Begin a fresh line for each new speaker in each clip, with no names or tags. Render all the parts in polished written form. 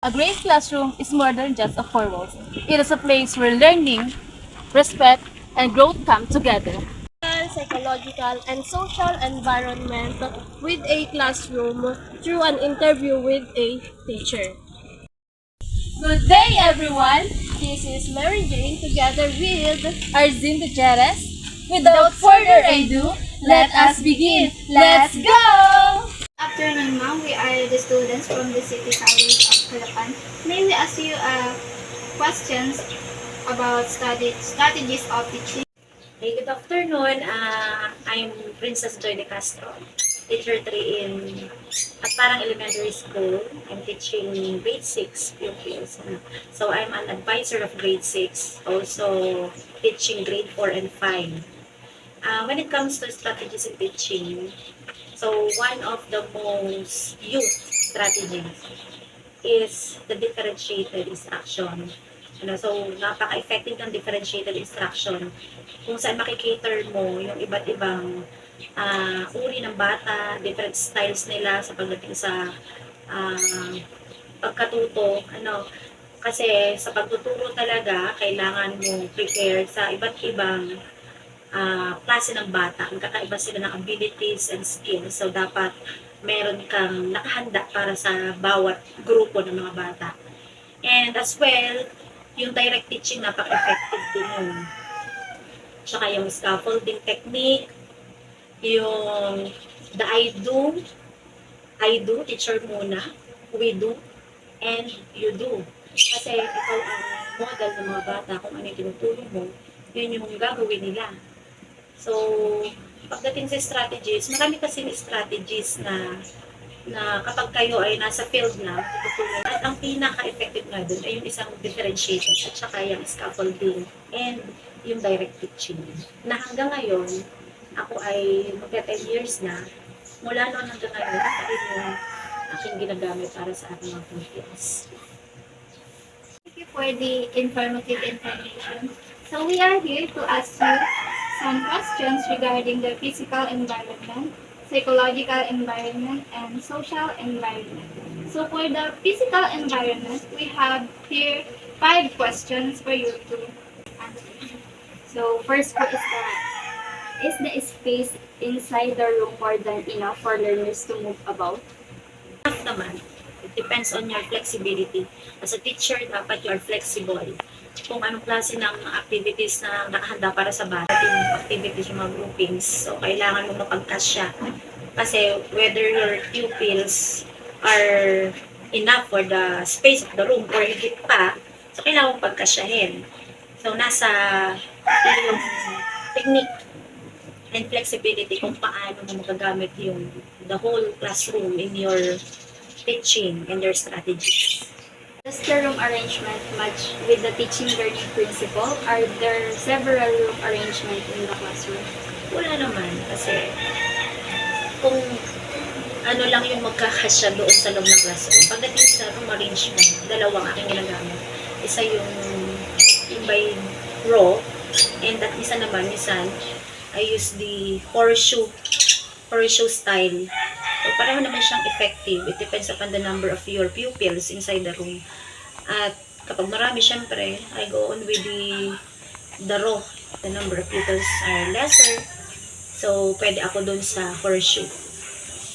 A great classroom is more than just a four walls. It is a place where learning, respect, and growth come together.
Psychological, and social environment with a classroom through an interview with a teacher.
Good day, everyone!
This is Mary Jane together with
Arzin Gutierrez. Without further ado, let us begin. Let's go!
Afternoon, ma'am. We are the students from the City College of Calapan. May we ask you questions about strategies of teaching?
Hey, good afternoon. I'm Princess Joy de Castro, teacher 3 in at parang elementary school. I'm teaching grade 6 pupils. So I'm an advisor of grade 6, also teaching grade 4 and 5. When it comes to strategies in teaching, so one of the most used strategies is the differentiated instruction. So, napaka-effective ng differentiated instruction kung saan makikater mo yung iba't ibang uri ng bata, different styles nila sa pagdating sa uh, pagkatuto. Kasi sa pagtuturo talaga, kailangan mo prepare sa iba't ibang klase ng bata. Magkakaiba sila ng abilities and skills. So, dapat meron kang nakahanda para sa bawat grupo ng mga bata. And as well, yung direct teaching, napaka-effective din yun. Tsaka yung scaffolding technique, yung the I do, teacher muna, we do, and you do. Kasi ikaw ang model ng mga bata kung ano yung tinuturo mo, yun yung gagawin nila. So, pagdating sa strategies, marami kasing strategies na kapag kayo ay nasa field na, tutulungan. At ang pinaka-effective nga dun ay yung isang differentiated at saka yung scaffolding and yung direct teaching. Na hanggang ngayon, ako ay magka-10 years na, mula noon hanggang ngayon, ito rin yung aking ginagamit para sa aking mga pupils.
Thank you for the informative information. So we are here to ask you some questions regarding the physical environment, psychological environment, and social environment. So for the physical environment, we have here 5 questions for you to answer. So first po is the space inside the room more than enough for learners to move about?
Enough naman. It depends on your flexibility. As a teacher, dapat you are flexible. Kung anong klase ng activities na nakahanda para sa bata, yung activities, yung mga groupings, so kailangan mo mapagkasya. Kasi whether your pupils are enough for the space of the room or higit pa, so kailangan mo pagkasyahin. So nasa yung technique and flexibility kung paano mo magagamit yung the whole classroom in your teaching and your strategies.
Does the room arrangement match with the teaching learning principle? Are there several room arrangement in the classroom?
Wala naman kasi kung ano lang yung magkakasya doon sa loob ng classroom. Pagdating sa room arrangement, dalawang aking ginagamit. Isa yung by row, and that isa naman, minsan, I use the horseshoe style. So, pareho naman siyang effective. It depends upon the number of your pupils inside the room. At kapag marami, syempre, I go on with the row. The number of pupils are lesser. So, pwede ako dun sa horseshoe.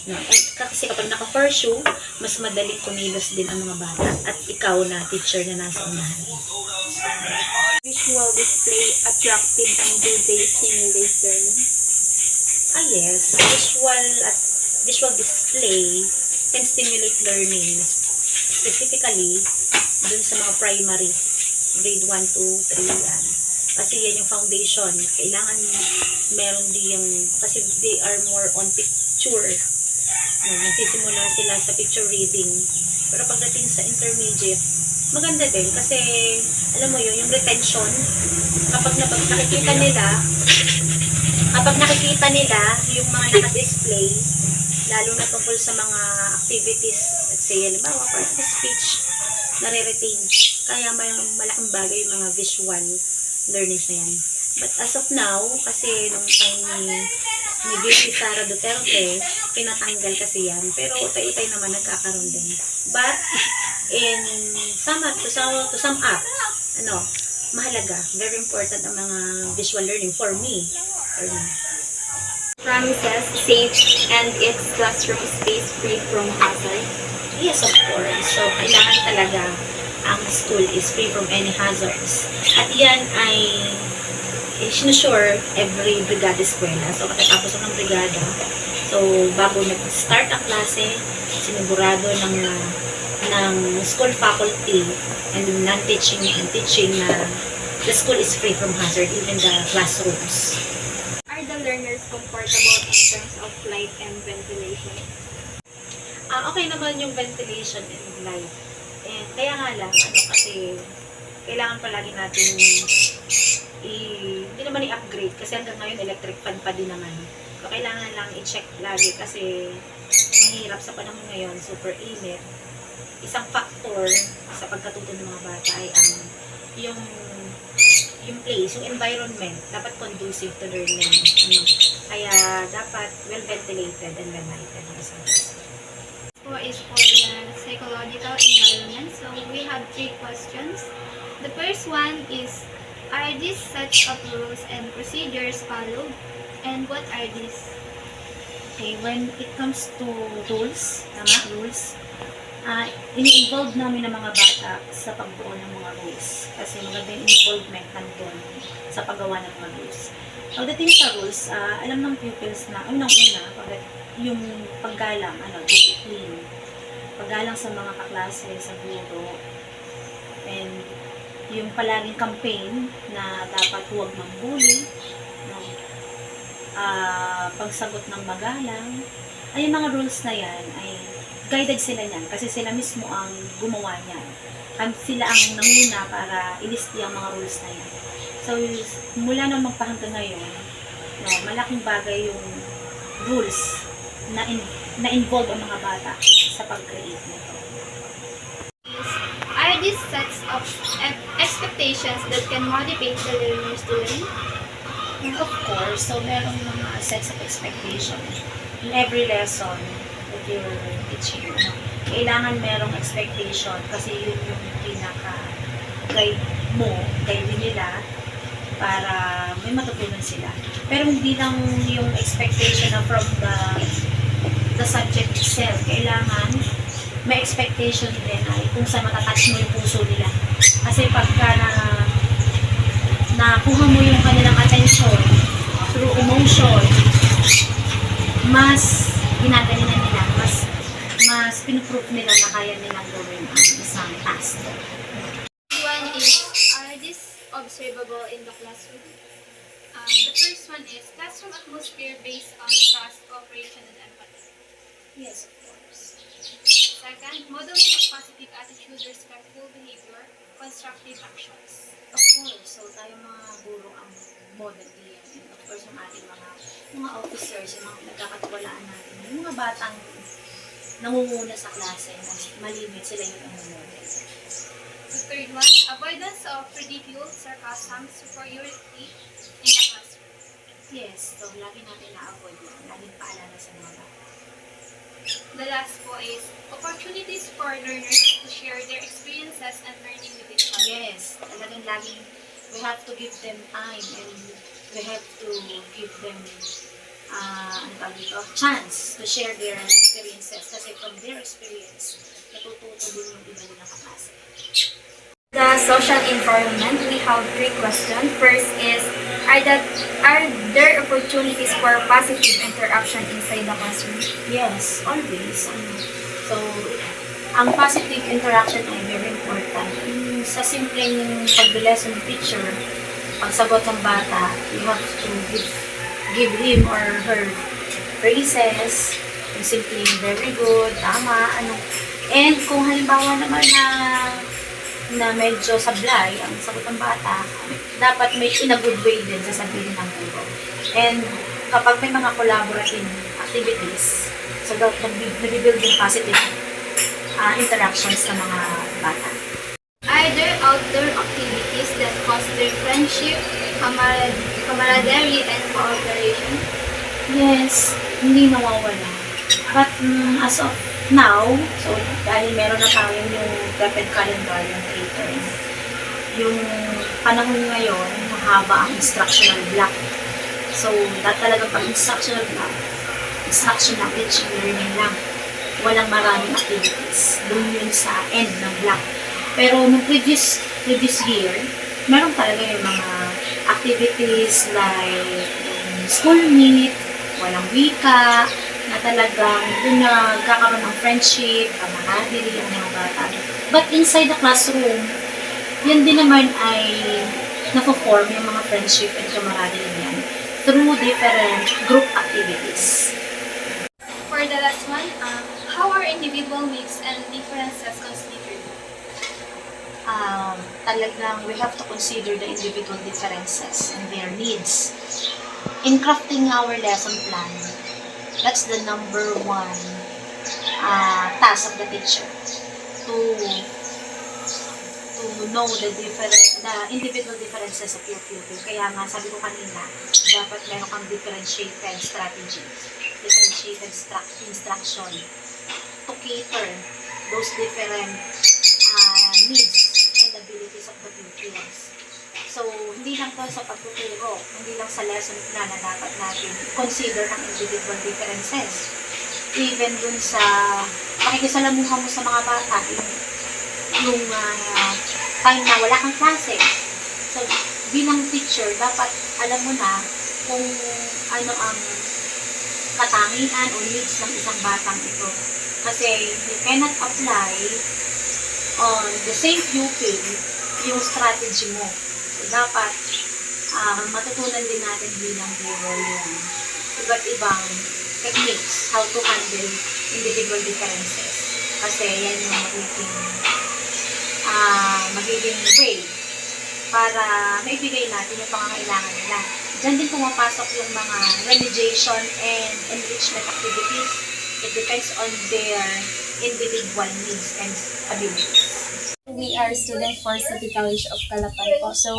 No? And kasi kapag naka-horseshoe, mas madaling kumilos din ang mga bata. At ikaw na teacher na nasa unahan.
Visual display attractive and do they stimulate learning?
Yes. Visual display can stimulate learning. Specifically, dun sa mga primary, grade 1, 2, 3, yan. Kasi yan yung foundation. Kailangan meron din yung, kasi they are more on picture. Nagsisimula sila sa picture reading. Pero pagdating sa intermediate, maganda din kasi, alam mo yun, yung retention, kapag nakikita nila yung mga naka-display, lalo na tungkol sa mga activities, let's say, halimbawa, part of speech, nare-retain. Kaya may malaking bagay yung mga visual learnings na yan. But as of now, kasi nung time ni VP Sara Duterte, pinatanggal kasi yan. Pero utay-utay naman nagkakaroon din. But, in to sum up, mahalaga, very important ang mga visual learning for me.
Promises safe and its classroom space free from hazard.
Yes, of course. So, kailangan talaga ang school is free from any hazards. At yan ay sinusure every brigada eskwela. So, katatapos ng brigada, so, bago nag-start ang klase, sinigurado ng school faculty and non-teaching and teaching na the school is free from hazard, even the classrooms.
Are the learners comfortable in terms of light and ventilation?
Okay naman yung ventilation and light. And kaya nga lang, kasi kailangan palagi natin hindi naman i-upgrade kasi hanggang ngayon electric fan pa din naman. So, kailangan lang i-check lagi kasi mahirap sa panahon ngayon, super init. Isang factor sa pagkatuto ng mga bata ay yung place, yung environment, dapat conducive to learning. Kaya dapat well-ventilated and well-lighted.
Is for the psychological environment. So we have 3 questions. The first one is, are these such of rules and procedures followed? And what are these?
Okay, when it comes to rules, ini-involve namin ng mga bata sa pagbuo ng mga rules. Kasi maganda yung involvement nandun sa paggawa ng mga rules. Pagdating sa rules, alam ng pupils na, unang-una, yung paggalang, discipline, paggalang sa mga kaklase, sa guro, and yung palaging campaign na dapat huwag mambuli, pagsagot ng magalang, ay yung mga rules na yan, ay guided sila niyan, kasi sila mismo ang gumawa niyan. Sila ang nanguna para ilisti ang mga rules na yan. So, mula nang magpahanggang ngayon, malaking bagay yung rules na involve ang mga bata sa pag-create nito.
Are these sets of expectations that can motivate the learners to learn?
Of course, so meron mga sets of expectations. In every lesson that you're teaching, kailangan merong expectation kasi yun yung pinaka-guide nila para may matutunan sila. Pero hindi lang yung expectation na from the subject itself. Kailangan may expectation din ay kung saan matatouch mo yung puso nila. Kasi pagka nakuha mo yung kanilang attention through emotion, mas ginagalingan nila, mas pinuproof nila na kaya nilang gawin ang isang task.
One is, are these observable in the classroom? The first one is classroom atmosphere based on trust, cooperation, and empathy.
Yes, of course.
Second, modeling of positive attitude, respectful behavior, constructive actions.
Of course. So, tayo mga guro ang model din. And of course, yung ating mga officers, yung mga nagkakatiwalaan natin, yung mga batang nangunguna sa klase, malimit sila yung model.
The third one, avoidance of ridicule, sarcasm, superiority in the classroom.
Yes, so lagi natin na-avoid yun. Laging paalala sa mga bata.
The last po is opportunities for learners to share their experiences and learning with each other.
Yes, talagang laging we have to give them time and we have to give them chance to share their experiences kasi from their experience, natututo din yung iba nilang kaklase.
The social environment, we have 3 questions. First is, are there opportunities for positive interaction inside the classroom?
Yes, always. So, ang positive interaction ay very important. Sa simpleng pag-lesson teacher, pagsagot ng bata, you have to give him or her praises, yung simpleng very good, tama, And kung halimbawa naman na medyo sablay ang sagot ng bata, dapat may in a good way din sasabihin ng guro. And kapag may mga collaborative activities, so nag-build yung positive interactions ng mga bata.
Are there outdoor activities that foster friendship, camaraderie, and cooperation?
Yes, hindi nawawala. But as of now, so dahil meron na tayong yung DepEd calendar, yung 3 term, yung panahon ngayon, mahaba ang instructional block. So, talagang pag instructional block, instructional teaching learning lang. Walang maraming activities. Doon yun sa end ng block. Pero nung previous year, meron talaga yung mga activities like school meet, walang wika, na talagang doon nagkakaroon ng friendship, camaraderie, yung mga bata. But inside the classroom, yan din naman ay na-form yung mga friendship and camaraderie niyan through different group activities.
For the last one, how are individual needs and differences considered?
Talagang we have to consider the individual differences and their needs. In crafting our lesson plan, that's the number one task of the teacher to know the individual differences of your pupil. Kaya nga, sabi ko kanina, dapat meron kang differentiated strategy, differentiated instruction to cater those different needs and abilities of the pupils. So, hindi lang to sa pagtuturo, hindi lang sa lesson plan na dapat natin consider ang individual differences. Even dun sa pakikisalamuha mo sa mga bata, yung time na wala kang klase. So, bilang teacher, dapat alam mo na kung ano ang katangian o needs ng isang batang ito. Kasi you cannot apply on the same pupil yung strategy mo. So, dapat matutunan din natin bilang guro yung iba't ibang techniques how to handle individual differences. Kasi yan yung magiging way para maibigay natin yung pangangailangan nila. Diyan din pumapasok yung mga remediation and enrichment activities. It depends on their individual needs and abilities.
We are students for City College of Calapan po. So,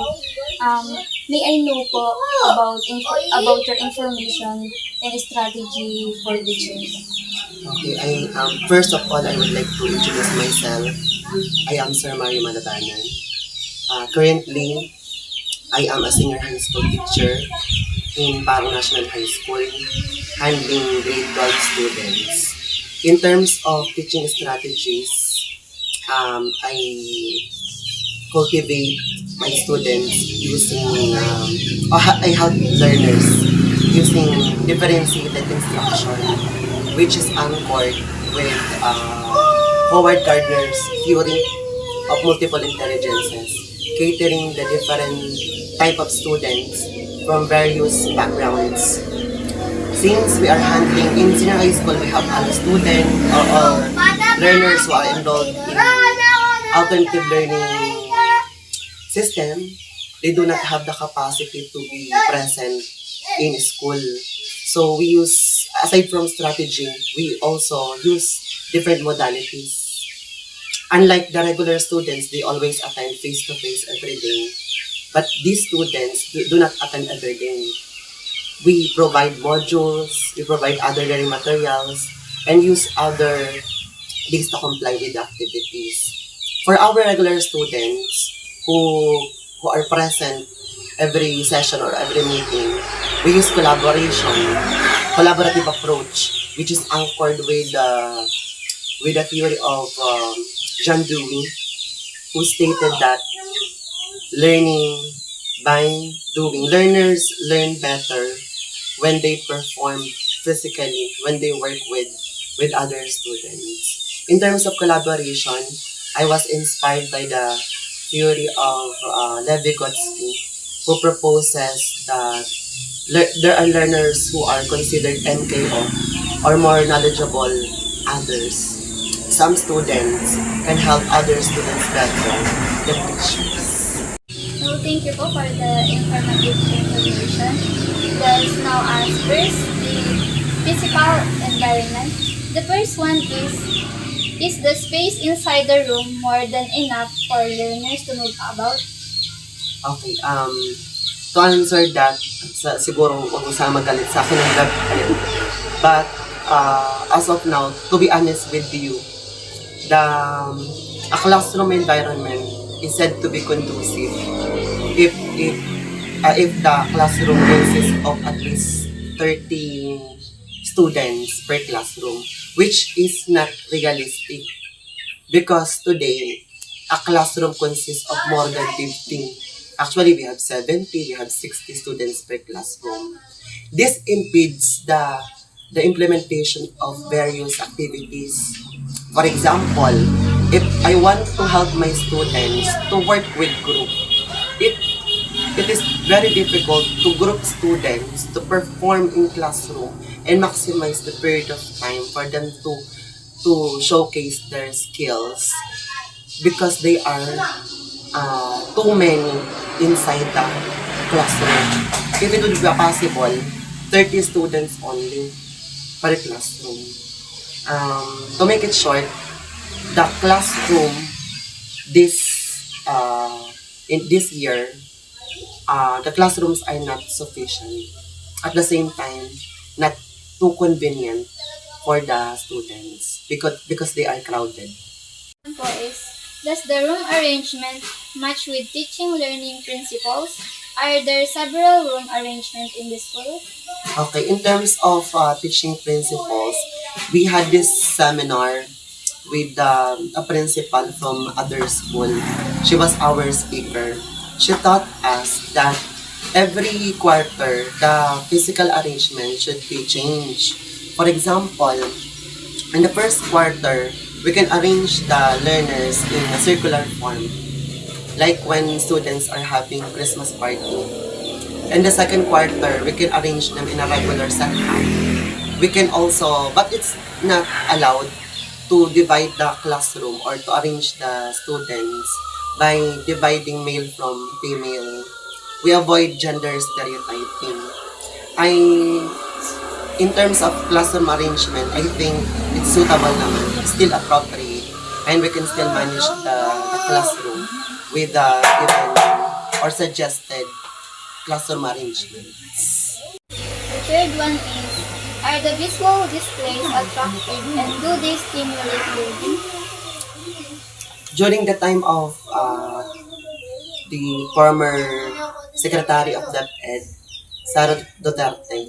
may I know po about your information and strategy for teaching?
Okay, first of all, I would like to introduce myself. I am Sir Mario Malabanan. Currently, I am a senior high school teacher in Parang National High School, handling grade 12 students. In terms of teaching strategies, I cultivate my students using, I help learners using differentiated instruction, which is anchored with Howard Gardner's theory of multiple intelligences, catering the different type of students from various backgrounds. Since we are handling in senior high school, we have all students or all learners who are enrolled in alternative learning system. They do not have the capacity to be present in school. So we use, aside from strategy, we also use different modalities. Unlike the regular students, they always attend face-to-face every day. But these students do not attend every day. We provide modules, we provide other learning materials, and use other things to comply with the activities. For our regular students who are present every session or every meeting, we use collaborative approach, which is anchored with the theory of Jean Dewey, who stated that learning by doing. Learners learn better when they perform physically, when they work with other students. In terms of collaboration, I was inspired by the theory of Levi-Gotsky, who proposes that there are learners who are considered MKO or more knowledgeable others. Some students can help other students better than teachers.
So, thank you po for the informative information. Let's now ask first the physical environment. The first one is the space inside the room more than enough for learners to move about?
Okay, to answer that, siguro huwag mo sana magalit sa akin ng web. But, as of now, to be honest with you, a classroom environment is said to be conducive if the classroom consists of at least 30 students per classroom, which is not realistic because today a classroom consists of more than 15. Actually, we have 70, we have 60 students per classroom. This impedes the implementation of various activities. For example, if I want to help my students to work with group, it is very difficult to group students to perform in classroom and maximize the period of time for them to showcase their skills because they are too many inside the classroom. If it would be possible, 30 students only per classroom. To make it short, the classroom in this year, the classrooms are not sufficient. At the same time, not too convenient for the students because they are crowded.
Po is, does the room arrangement match with teaching learning principles? Are there several room arrangements in the school?
Okay, in terms of teaching principles, we had this seminar with a principal from other school. She was our speaker. She taught us that every quarter, the physical arrangement should be changed. For example, in the first quarter, we can arrange the learners in a circular form, like when students are having Christmas party. In the second quarter, we can arrange them in a regular setup. We can also, but it's not allowed to divide the classroom or to arrange the students by dividing male from female. We avoid gender stereotyping. In terms of classroom arrangement, I think it's suitable naman, still appropriate, and we can still manage the classroom with the given or suggested classroom arrangements.
The third one is, are the visual displays attractive and do they stimulate learning?
During the time of the former Secretary of DepEd, Sara Duterte,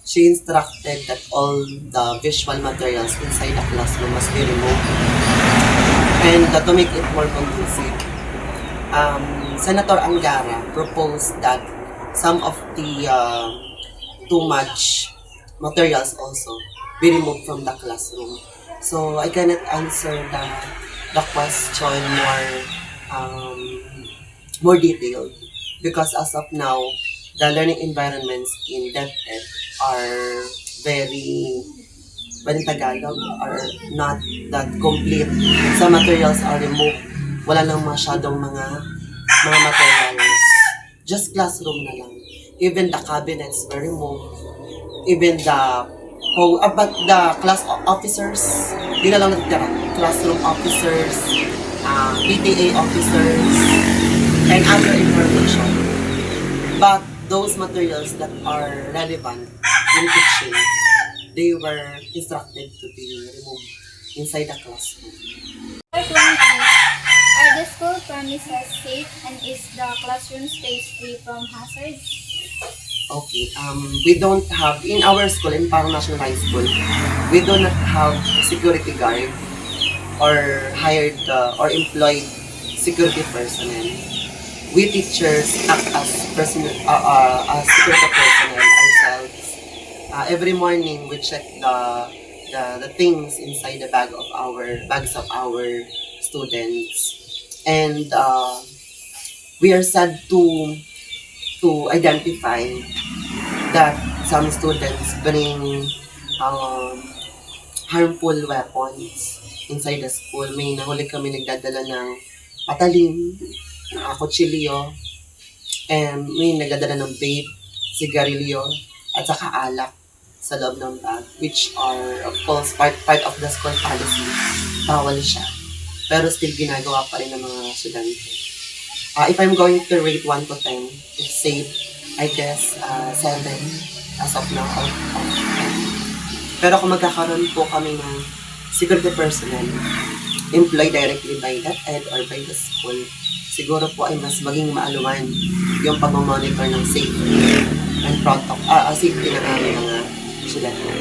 she instructed that all the visual materials inside the classroom must be removed. And to make it more conducive, Senator Angara proposed that some of the too much materials also be removed from the classroom. So I cannot answer the question more detailed because as of now, the learning environments in DepEd are very Tagalog are not that complete. Some materials are removed. Wala nang masyadong mga materials. Just classroom na lang. Even the cabinets were removed. Even but the class officers, di na lang natitira. Classroom officers, PTA officers, and other information. But those materials that are relevant in teaching, they were instructed to be removed inside the classroom.
Third one is, are the school premises safe and is the classroom space free from hazards?
Okay, we don't have, in our school, in Parang National High School, we do not have security guard or hired or employed security personnel. We teachers act as security personnel ourselves. Every morning, we check the things inside the bags of our students, and we are sad to identify that some students bring harmful weapons inside the school. May nahuli kami nagdadala ng patalim, kutsilyo, and may nagdadala ng vape, sigarilyo, at saka alak sa loob ng bag, which are, of course, part of the school policy. Bawal siya. Pero still ginagawa pa rin ng mga estudyante. If I'm going to rate 1 to 10, it's safe, I guess, 7 as of now. Out of 10. Pero kung magkakaroon po kami ng security personnel employed directly by that head or by the school, siguro po ay mas maging maaluman yung pag-monitor ng safety and safety ng aming mga estudyante.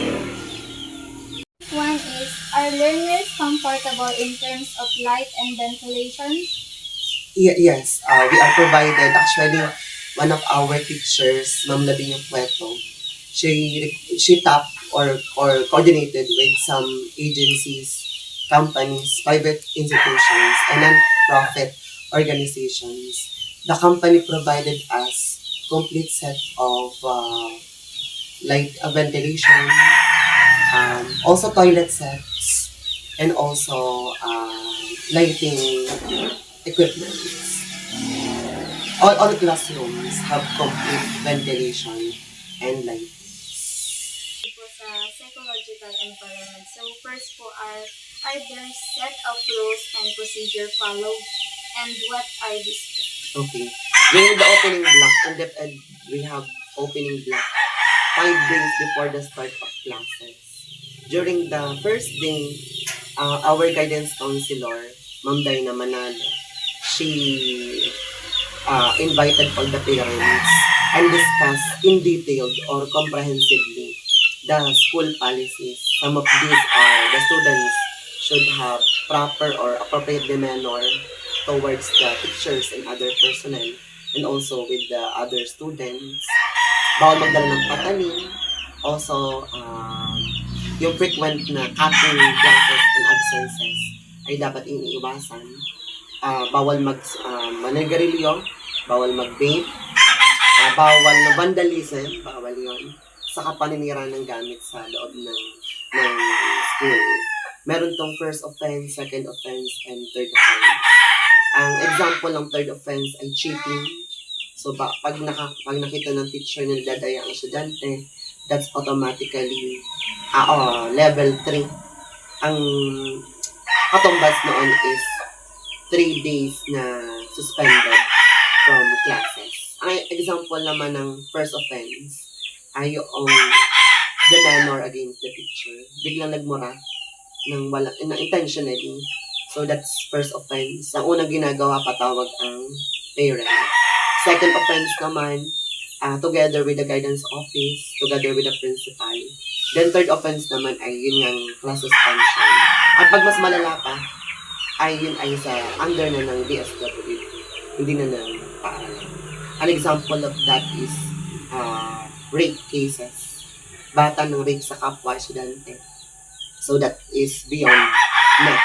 One is, are learners comfortable in terms of light and ventilation?
Yes, we are provided. Actually, one of our teachers, Ma'am Lavinia Pueto, she tapped or coordinated with some agencies, companies, private institutions, and non-profit organizations. The company provided us complete set of light ventilation, also toilet sets, and also lighting equipment. All classrooms have complete ventilation and light.
Po sa psychological environment. So first po are there set of rules and procedure followed? And what are these?
Okay. During the opening block, in DepEd, we have opening block 5 days before the start of classes. During the first day, our guidance counselor, Ma'am Dina Manalo, she invited all the parents and discussed in detail or comprehensively the school policies. Some of these are the students should have proper or appropriate demeanor towards the teachers and other personnel and also with the other students. Bawal magdala ng patalim. Also, yung frequent na cutting classes and absences ay dapat iniiwasan. Bawal manigarilyo, bawal mag-vape, bawal na vandalism, bawal yon, saka paninira ng gamit sa loob ng school. Meron tong first offense, second offense, and third offense. Ang example ng third offense ay cheating. So, pag nakita ng teacher na nagdadaya ang estudyante, that's automatically level 3. Ang katumbas noon is 3 days na suspended from classes. Ang example naman ng first offense ay yung demeanor against the teacher. Biglang nagmura ng intentionally. So that's first offense. Ang unang ginagawa, patawag ang parent. Second offense naman, together with the guidance office, together with the principal. Then third offense naman ay yun yung class suspension. At pag mas malala pa, ay yun ay sa under na ng DSWD. Hindi na ng paaralan. An example of that is rape cases. Bata ng rape sa kapwa estudyante. So that is beyond na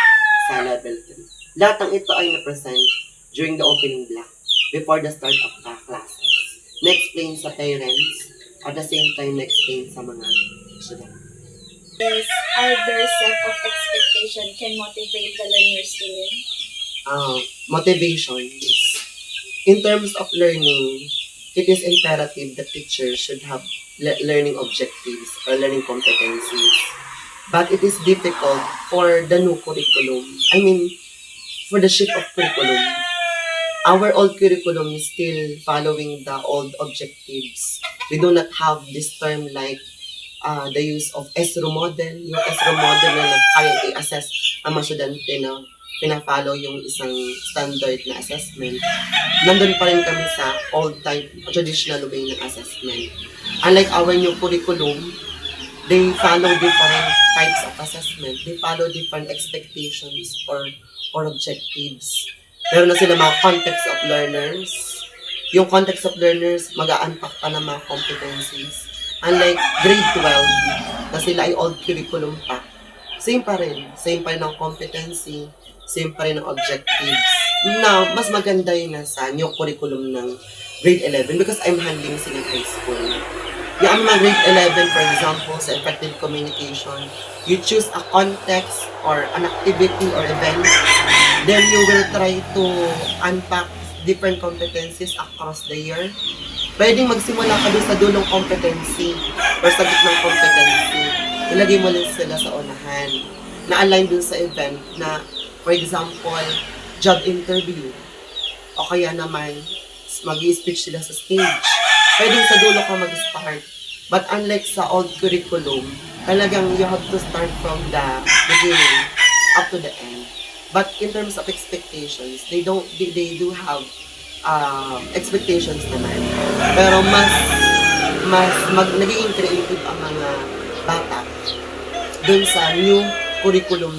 sa level 3. Lahat ng ito ay na-present during the opening block before the start of the classes. Na-explain sa parents at the same time na-explain sa mga estudyante.
Is, are there set of expectation can motivate the learners to learn?
Motivation is, in terms of learning, it is imperative that teachers should have learning objectives or learning competencies. But it is difficult for the new curriculum. I mean, for the shift of curriculum. Our old curriculum is still following the old objectives. We do not have this term like the use of ESRO model. Yung ESRO model na kaya i-assess ang mga estudyante na pina-follow yung isang standard na assessment. Nandun pa rin kami sa old type, traditional way ng assessment. Unlike our new curriculum, they follow different types of assessment. They follow different expectations or objectives. Meron na sila mga context of learners. Yung context of learners, mag-a-unpack pa ng mga competencies. Unlike grade 12, na sila ay old curriculum pa, same pa rin. Same pa rin ang competency, same pa rin ang objectives. Now, mas maganda yun na sa new curriculum ng grade 11 because I'm handling sila high school. Yung mga grade 11, for example, sa effective communication, you choose a context or an activity or event, then you will try to unpack different competencies across the year. Pwedeng magsimula ka doon sa dulong competency or sa gitnang competency. Ilagay mo lang sila sa unahan. Na-align dun sa event na, for example, job interview o kaya naman mag-speech sila sa stage. Pwedeng sa dulo ka mag-start. But unlike sa old curriculum, talagang you have to start from the beginning up to the end. But in terms of expectations, they do have expectations naman. Pero nagiging creative ang mga bata dun sa new curriculum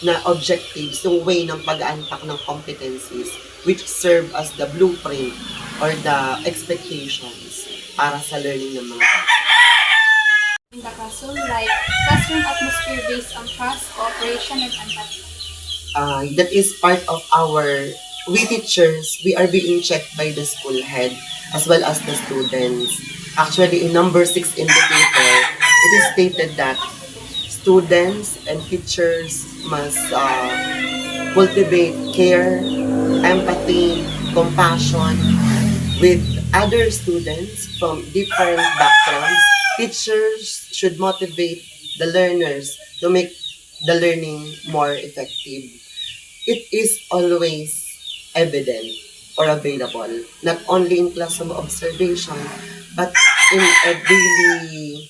na objectives, yung way ng pag-unpack ng competencies which serve as the blueprint or the expectations para sa learning ng mga bata.
In the classroom, like classroom atmosphere based on trust, cooperation, and empathy.
That is part of we teachers, we are being checked by the school head as well as the students. Actually, in number 6 indicator, it is stated that students and teachers must cultivate care, empathy, compassion with other students from different backgrounds. Teachers should motivate the learners to make the learning more effective. It is always evident or available, not only in classroom observation, but in a daily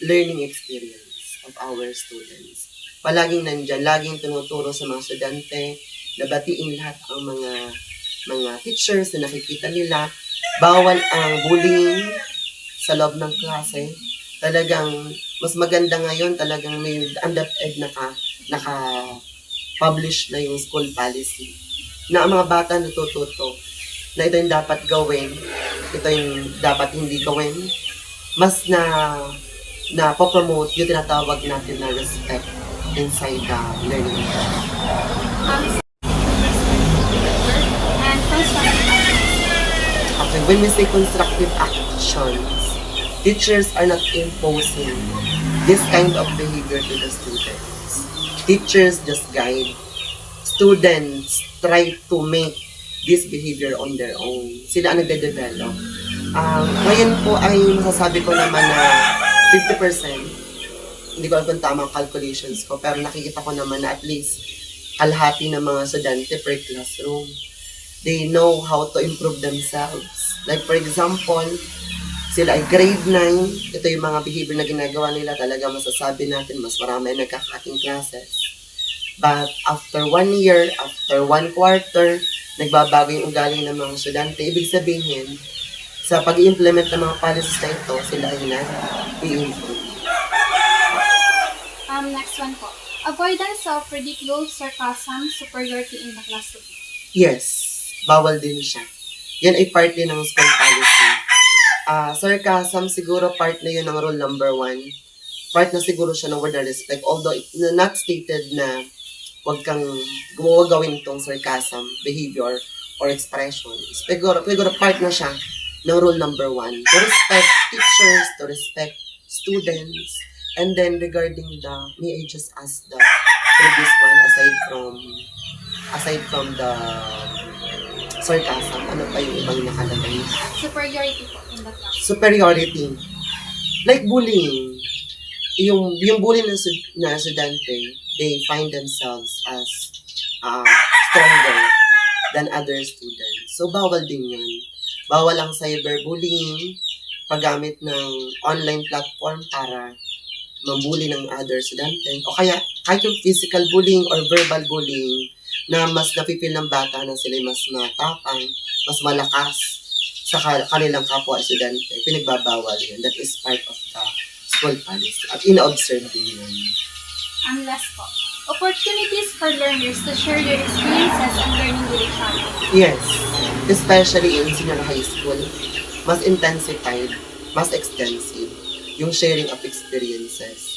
learning experience of our students. Palaging nandyan, laging tinuturo sa mga estudyante, nabatiin lahat ang mga teachers na nakikita nila. Bawal ang bullying sa loob ng klase. Talagang mas maganda ngayon, talagang may DepEd naka-publish na yung school policy na ang mga bata natututo na ito yung dapat gawin, ito yung dapat hindi gawin. Mas na po-promote yung tinatawag natin na respect inside the learning.
And constructive actions.
Okay, when we say constructive actions, teachers are not imposing this kind of behavior to the students. Teachers just guide. Students try to make this behavior on their own. Sila ang nagde-develop. Ngayon po ay masasabi ko naman na 50%, hindi ko alam kung tama ang calculations ko, pero nakikita ko naman na at least kalahati ng mga estudyante per classroom. They know how to improve themselves. Like for example, sila ay grade 9, ito yung mga behavior na ginagawa nila, talaga masasabi natin mas marami ang nagkakating classes. But after 1 year, after 1 quarter, nagbabago yung ugali ng mga estudyante. Ibig sabihin, sa pag-i-implement ng mga policies na ito, sila ay nag-i-improve.
Next one po. Avoidance of ridicule, sarcasm, superiority in the classroom.
Yes, bawal din siya. Yan ay part din ng school policy. Sarcasm, siguro part na yun ng rule number 1. Part na siguro siya ng word of respect. Although, not stated na huwag gawin itong sarcasm, behavior, or expression. Siguro part na siya ng rule number 1. To respect teachers, to respect students, and then regarding may I just ask the previous one, aside from the sarcasm, ano pa yung ibang nakalagay?
Superiority po in the classroom.
Superiority. Like bullying. Yung bullying na estudyante, they find themselves as stronger than other students. So, bawal din yun. Bawal ang cyberbullying, paggamit ng online platform para mambully ng other estudyante. O kaya, kahit yung physical bullying or verbal bullying na mas napipil ng bata na sila mas matapang, mas malakas sa kanilang kapwa estudyante, pinagbabawal yun. That is part of the school policy. At ina-observe din yun.
And last po. Opportunities for learners to share their experiences and learning with each other.
Yes, especially in senior high school, mas intensified, mas extensive yung sharing of experiences.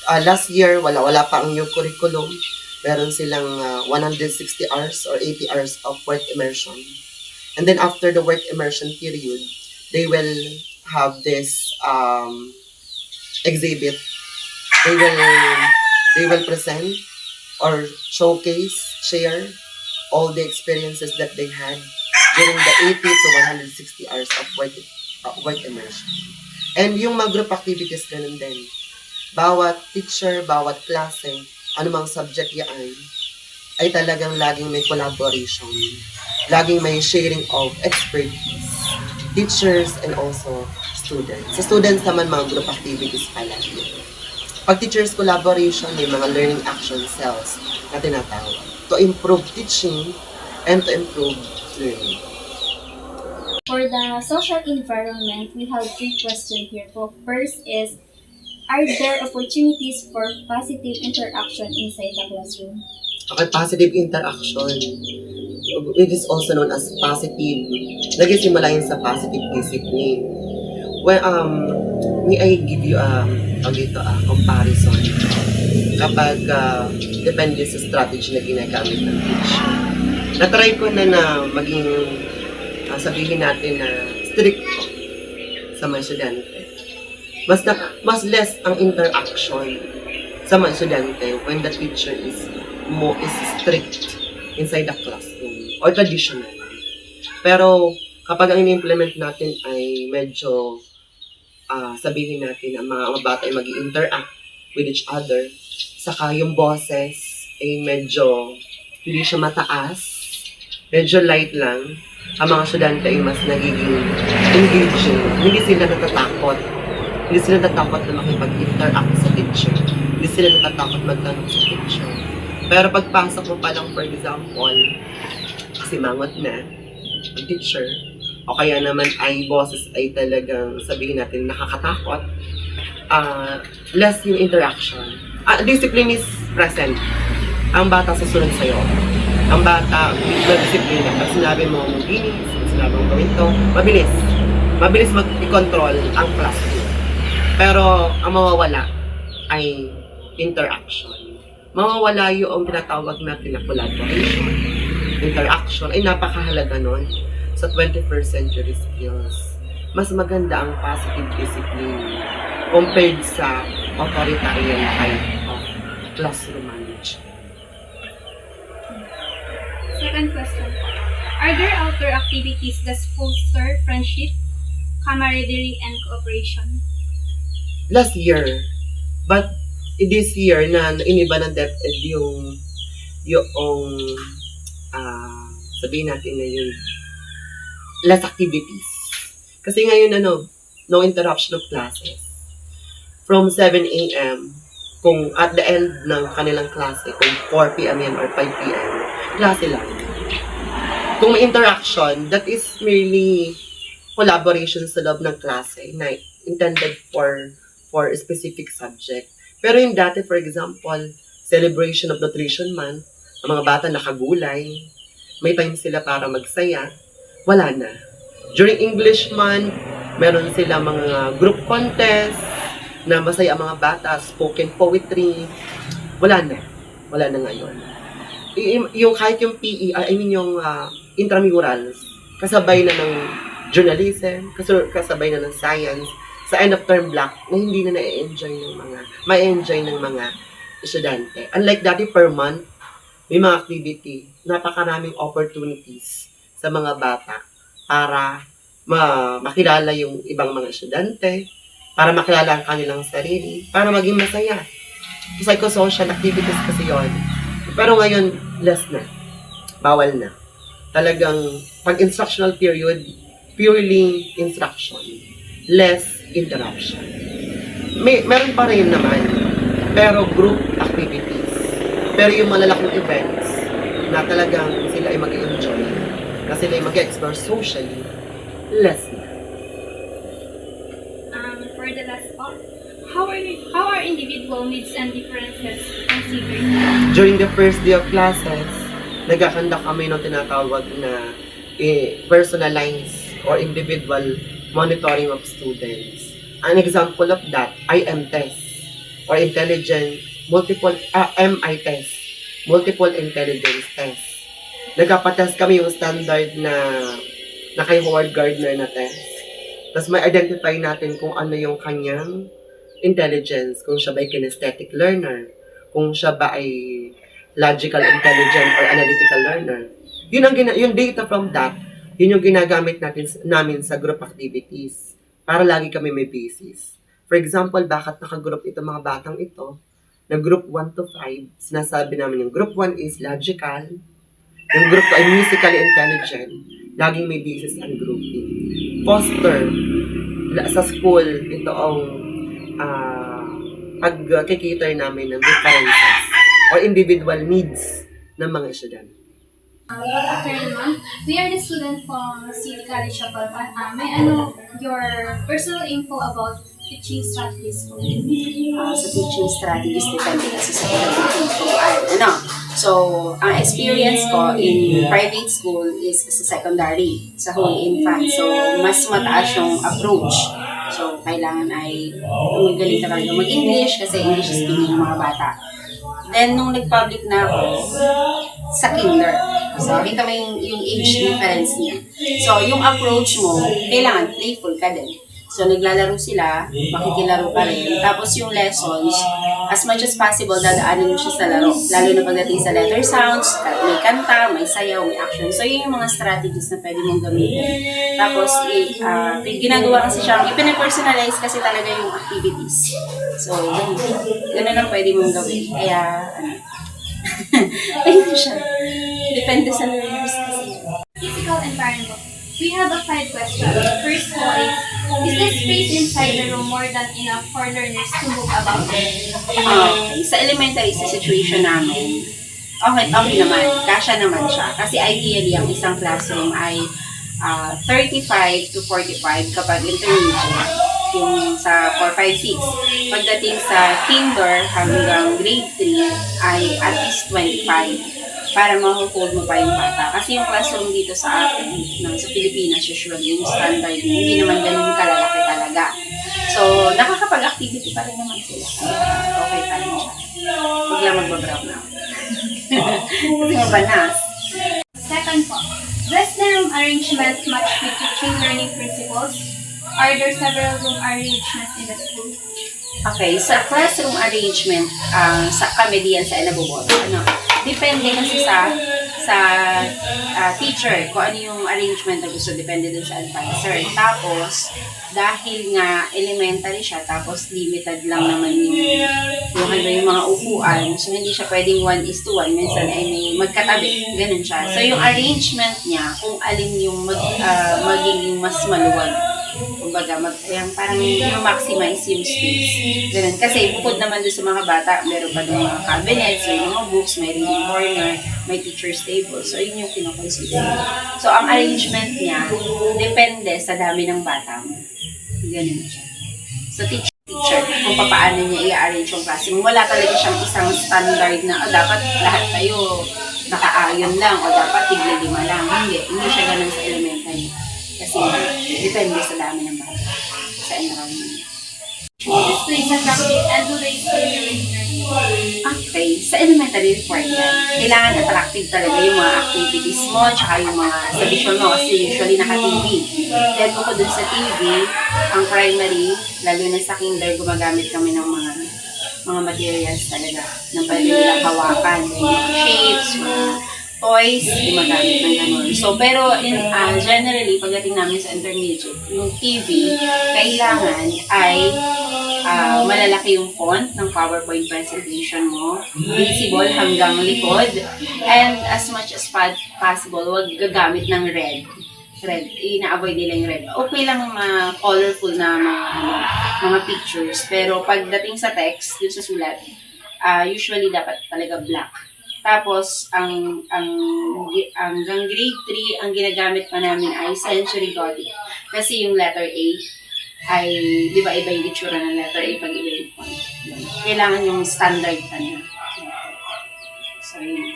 Last year, wala pa ang new curriculum. Meron silang 160 hours or 80 hours of work immersion. And then after the work immersion period, they will have this exhibit. They will present or showcase, share all the experiences that they had during the 80 to 160 hours of work immersion. And yung mga group activities, ganun din. Bawat teacher, bawat klase, anumang subject yan, ay talagang laging may collaboration. laging may sharing of expertise, teachers and also students. Sa students naman, mga group activities palagi. Pag teachers collaboration, may mga learning action cells na tinatawag to improve teaching and to improve learning.
For the social environment, we have 3 questions here. So first is, are there opportunities for positive interaction inside the classroom?
Okay, positive interaction, which is also known as positive, nagsimula yun sa positive discipline. Well, may I give you a comparison kapag depende sa strategy na ginagamit ng teacher. Natry ko na maging sabihin natin na strict sa mga estudyante. Mas less ang interaction sa mga estudyante when the teacher is strict inside the classroom or traditional. Pero kapag ang in-implement natin ay medyo sabihin natin na mga bata ay mag-interact with each other, saka yung boses ay medyo hindi siya mataas, medyo light lang, ang mga estudyante ay mas nagiging engaging. Hindi sila natatakot. Hindi sila natatakot na makipag-interact sa teacher. Hindi sila natatakot magtanong sa teacher. Pero pagpasok mo pa lang, for example, simangot na ang teacher, o kaya naman ay boses ay talagang sabihin natin nakakatakot, less yung interaction. Discipline is present. Ang bata susunod sa'yo. Ang bata, na-disiplina. Pag sinabi mo maglinis, pag sinabi mo gawin to, mabilis. Mabilis mag-control ang classroom. Pero ang mawawala ay interaction. Mawawala yung tinatawag natin na collaboration. Interaction ay napakahalaga nun sa 21st century skills. Mas maganda ang positive discipline compared sa authoritarian type of classroom management.
Second question. Are there outdoor activities that foster friendship, camaraderie, and cooperation?
Last year, but this year na iniba ng DepEd yung sabihin natin na yung less activities. Kasi ngayon no interruption of classes. From 7 a.m., kung at the end ng kanilang klase, kung 4 p.m. yan or 5 p.m., klase lang. Kung may interaction, that is merely collaboration sa loob ng klase na intended for a specific subject. Pero yung dati, for example, celebration of Nutrition Month, ang mga bata nakagulay, may time sila para magsaya, wala na. During English Month, meron sila mga group contest, na masaya ang mga bata, spoken poetry, wala na. Wala na ngayon. Yung kahit yung PE, yung intramurals, kasabay na ng journalism, kasabay na ng science, sa end of term block na hindi na ma-enjoy ng mga estudyante. Unlike dati per month, may mga activity, napakaraming opportunities sa mga bata para makilala yung ibang mga estudyante, para makilala ang kanilang sarili, para maging masaya. Psychosocial activities kasi yon. Pero ngayon, less na. Bawal na. Talagang pag-instructional period, purely instruction. Less interruption. Meron pa rin naman, pero group activities. Pero yung malalaking events na talagang sila ay mag-enjoy, na sila ay mag-explore socially, less na.
For the last part, how are individual needs and differences considered?
During the first day of classes, nagkakanda kami ng tinatawag na personalized or individual monitoring of students. An example of that, IM test or MI test, multiple intelligence test. Nagkapatest kami yung standard na kay Howard Gardner na test. Tapos may identify natin kung ano yung kanyang intelligence, kung siya ba ay kinesthetic learner, kung siya ba ay logical intelligent or analytical learner. Yung data from that, yun yung ginagamit namin sa group activities para lagi kami may basis. For example, bakit naka-group itong mga batang ito? Na group 1 to 5, sinasabi namin yung group 1 is logical, Yung group ko ay musically intelligent. Laging may basis ang grouping. Foster, sa school, ito ang pag-cater namin ng differences or individual needs ng mga estudyante.
Good afternoon, ma'am. We are the student from City College of Calapan. May I know your personal info about teaching strategies po?
Sa teaching strategies, depende kasi sa pinag-tutuan. So, ang experience ko in private school is sa secondary, sa Holy Infant. So, mas mataas yung approach. So, kailangan ay magaling ka talaga mag-English kasi English speaking ng mga bata. Then, nung nag-public na ako, sa kinder. So, kita mo yung age difference niya. So, yung approach mo, kailangan playful ka din. So, naglalaro sila, makikilaro ka rin. Tapos yung lessons, as much as possible, dadaanin mo siya sa laro. Lalo na pagdating sa letter sounds, may kanta, may sayaw, may action. So, yun yung mga strategies na pwede mong gamitin. Tapos, ginagawa kasi siya, ipinapersonalize kasi talaga yung activities. So, ganun lang pwede mong gawin. Kaya, ayun siya. Depende sa learners kasi.
Physical environment. We have a 5 questions. First one is the space inside the room more than enough for learners to move about?
Okay. Sa elementary, sa situation namin, okay naman. Kasya naman siya. Kasi ideally, ang isang classroom ay 35 to 45 kapag intermediate. Yung sa 4, 5, 6. Pagdating sa kinder hanggang grade 3 ay at least 25 para ma-hold mo pa yung bata. Kasi yung classroom dito sa atin, sa Pilipinas, usually, yung standard, hindi naman ganun kalalaki talaga. So, nakakapag-activity pa rin naman sila. Okay pa rin siya. Huwag lang magbabrown na. Kasi mabanas.
Second po, does the room arrangement match with teaching learning principles? Are there several room arrangements in the school?
Okay, sa classroom arrangement, sa kami diyan sa Elaboboto, depende kasi sa teacher, kung ano yung arrangement na gusto, depende dun sa advisor. Tapos, dahil nga elementary siya, tapos limited lang naman yung mga upuan, so hindi siya pwedeng 1:1, minsan ay may magkatabi, ganun siya. So, yung arrangement niya, kung alin yung magiging mas maluwag, kumbaga, parang maximize yung space. Ganun. Kasi bukod naman doon sa mga bata, meron pa doon mga cabinets, may mga books, may reading corner, may teacher's table. So, yun yung kinoconsider. So, ang arrangement niya, depende sa dami ng bata mo. Ganun siya. So, teacher, kung paano niya i-arrange yung klase mo. Wala talaga siyang isang standard na, dapat lahat kayo nakaayon lang, o dapat tigla-lima lang. Hindi siya ganun sa elementary. Kasi depende sa dami ng bata sa enrollment.
This place and practice and do they stay during learning?
Okay, sa elementary required yan. Kailangan attractive talaga yung mga activities mo, tsaka yung mga sa visual mo, kasi usually naka-TV. Dahil bukod dun sa TV, ang primary, lalo na sa kinder, gumagamit kami ng mga materials talaga na pwede nilang hawakan. Yung mga shapes, mga toys, gumagamit ng ganun. So, pero generally, pagdating namin sa intermediate, yung TV, kailangan ay malalaki yung font ng PowerPoint presentation mo, visible hanggang likod, and as much as possible, huwag gagamit ng red. Ina-avoid nila yung red. Okay lang mga colorful na mga pictures, pero pagdating sa text, dun sa sulat, usually dapat talaga black. Tapos, hanggang grade 3, ang ginagamit pa namin ay Century Gothic. Kasi yung letter A ay, di ba, iba yung itsura ng letter A pag iba yung font. Kailangan yung standard pa niya. So, yun.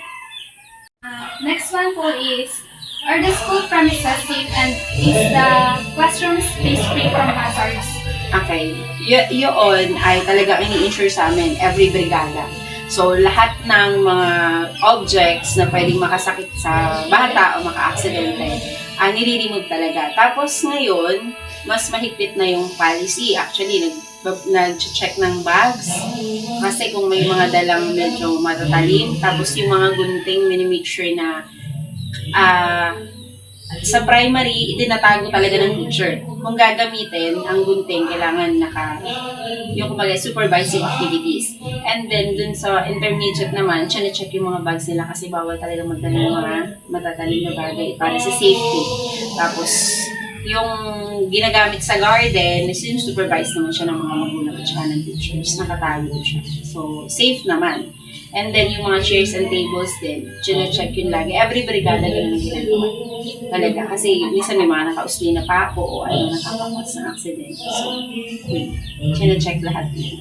Next one po is, are the school premises safe and is the classroom space free from hazards?
Okay. Yun ay talaga ini-insure sa amin, every brigada. So, lahat ng mga objects na pwedeng makasakit sa bata o maka-aksidente, nire-remove talaga. Tapos ngayon, mas mahigpit na yung policy. Actually, nag-check ng bags. Kasi kung may mga dalang medyo matatalim, tapos yung mga gunting, minimake sure na Sa primary, itinatago talaga ng teacher. Kung gagamitin, ang gunting, kailangan yung kumbaga, supervising activities. And then, dun sa intermediate naman, check yung mga bags nila kasi bawal talaga magdala ng mga matatalim na bagay para sa safety. Tapos, yung ginagamit sa garden, supervise naman siya ng mga magulang at saka ng teachers. Nakatago siya. So, safe naman. And then, yung mga chairs and tables din, check yun lagi. Every brigada ganun ang ginagawa. Talaga. Kasi minsan may mga nakausli na pako o nakakakos ng accident. So, check lahat yun.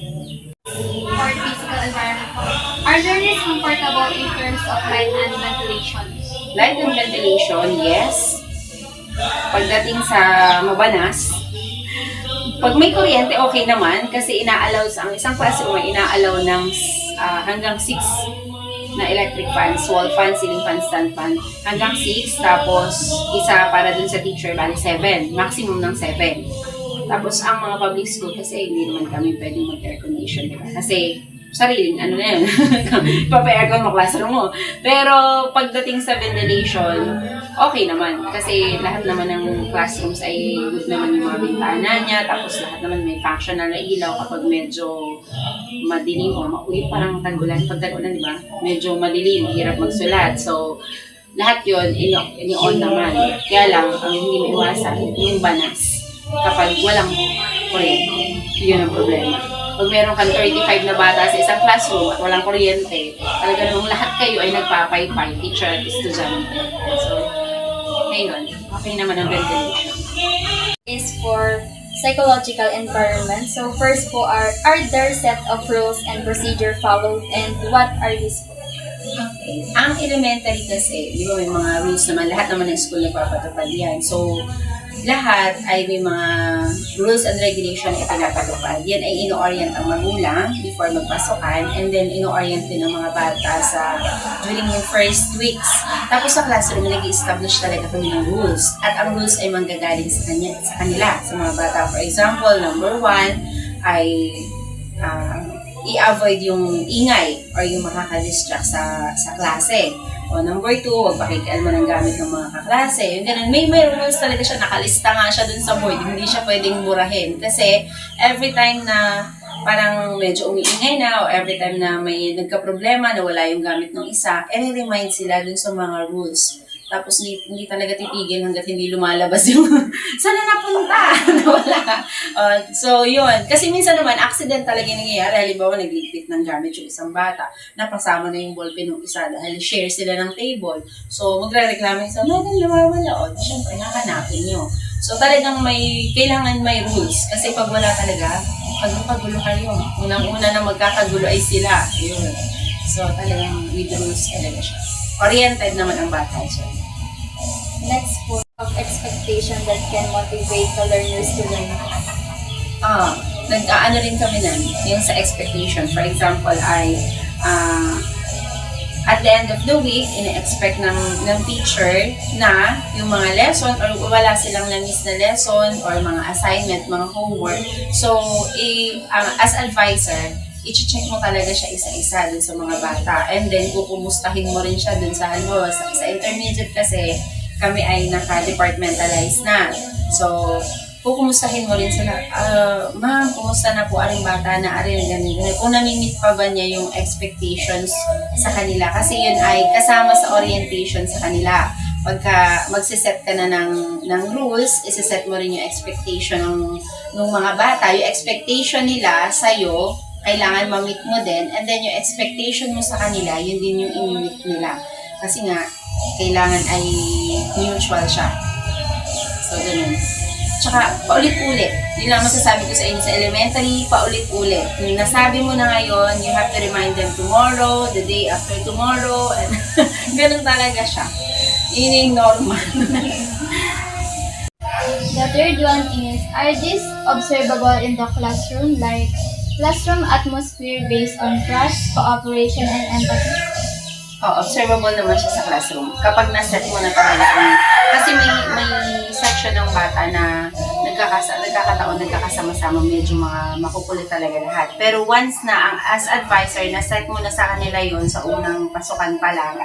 For physical environment po, are learners comfortable in terms of light and ventilation?
Light and ventilation, yes. Pagdating sa mabanas, pag may kuryente, okay naman. Kasi ina-allow ang isang classroom ay ina-allow ng hanggang 6 na electric fans, wall fan, ceiling fan, stand fan, hanggang 6, tapos isa para dun sa teacher, bali 7, maximum ng 7. Tapos ang mga public school, kasi hindi naman kami pwedeng mag-air condition, diba? Kasi sariling, ano na yun, papa-aircon mo, classroom mo. Pero pagdating sa ventilation, okay naman. Kasi lahat naman ng classrooms ay good naman yung mga bintana niya, tapos lahat naman may functional na ilaw kapag medyo madilim o mauwi, parang tag-ulan. Pag tag-ulan, di ba? Medyo madilim, hirap magsulat. So, lahat yun, ini-on naman. Kaya lang, ang hindi maiwasan, yung banas. Kapag walang kuryente, yun ang problema. Pag meron kang 35 na bata sa isang classroom at walang kuryente, talaga namang lahat kayo ay nagpapay-pay, teacher at estudyante. So, ngayon, okay naman ang ventilation.
Is for psychological environment. So first po are there set of rules and procedure followed and what are these po?
Okay. Ang elementary kasi, di ba may mga rules naman, lahat naman ng school nagpapatupad yan. So, lahat ay may mga rules and regulation na pinapatupad. Yan ay ino-orient ang magulang before magpasukan and then ino-orient din ang mga bata during yung first weeks. Tapos sa classroom, nag-i-establish talaga kami ng rules. At ang rules ay manggagaling sa kanila, sa mga bata. For example, number 1 ay i-avoid yung ingay or yung makaka-distract sa klase. O number 2, huwag pakikialma ng gamit ng mga kaklase. Yung ganun, may rules talaga siya, nakalista nga siya dun sa board, hindi siya pwedeng murahin. Kasi every time na parang medyo umiingay na o every time na may nagka-problema na wala yung gamit ng isa, i-remind sila dun sa mga rules. Tapos hindi talaga titigil hanggat hindi lumalabas yung sana napunta, nawala. So yun, kasi minsan naman accident talaga nangyayari. Halimbawa nagligpit ng gamit yung isang bata, napasama na yung ballpen ng isa dahil share sila ng table. So magre-reklamo yung isa, madam nawawala. O syempre hahanapin nyo. So talagang kailangan may rules. Kasi pag wala talaga, pagkagulo kayo. Unang-una na magkakagulo ay sila. Yun. So talagang with rules talaga siya. Oriented naman ang bata siya.
Next po of expectation that can motivate the learners to learn.
Nag-aano rin kami yung sa expectation. For example, ay at the end of the week, ina-expect ng teacher na yung mga lesson or wala silang na-miss na lesson or mga assignment, mga homework. So, as advisor, i-check mo talaga siya isa-isa dun sa mga bata. And then, kukumustahin mo rin siya dun sa sa intermediate kasi kami ay naka-departmentalize na. So, kukumustahin mo rin sila. Ma'am, kumusta na po aring bata na aring ganun. Kung namimit pa ba niya yung expectations sa kanila. Kasi yun ay kasama sa orientation sa kanila. Pagka magsiset ka na ng rules, isiset mo rin yung expectation ng mga bata. Yung expectation nila sa'yo, kailangan ma-meet mo din. And then yung expectation mo sa kanila, yun din yung i-meet nila. Kasi nga, kailangan ay mutual siya. So, ganun. Tsaka, paulit-ulit. Yun lang masasabi ko sa inyo sa elementary, paulit-ulit. Yung nasabi mo na ngayon, you have to remind them tomorrow, the day after tomorrow, and ganun talaga siya. Yun yung normal.
The third one is, are these observable in the classroom, like classroom atmosphere based on trust, cooperation, and empathy?
Observable naman siya sa classroom. Kapag naset mo na talaga kasi may section ng bata na nagkakasama-sama, medyo makukulit talaga lahat. Pero once na, as advisor, na-set mo na sa kanila yon sa unang pasukan pa lang,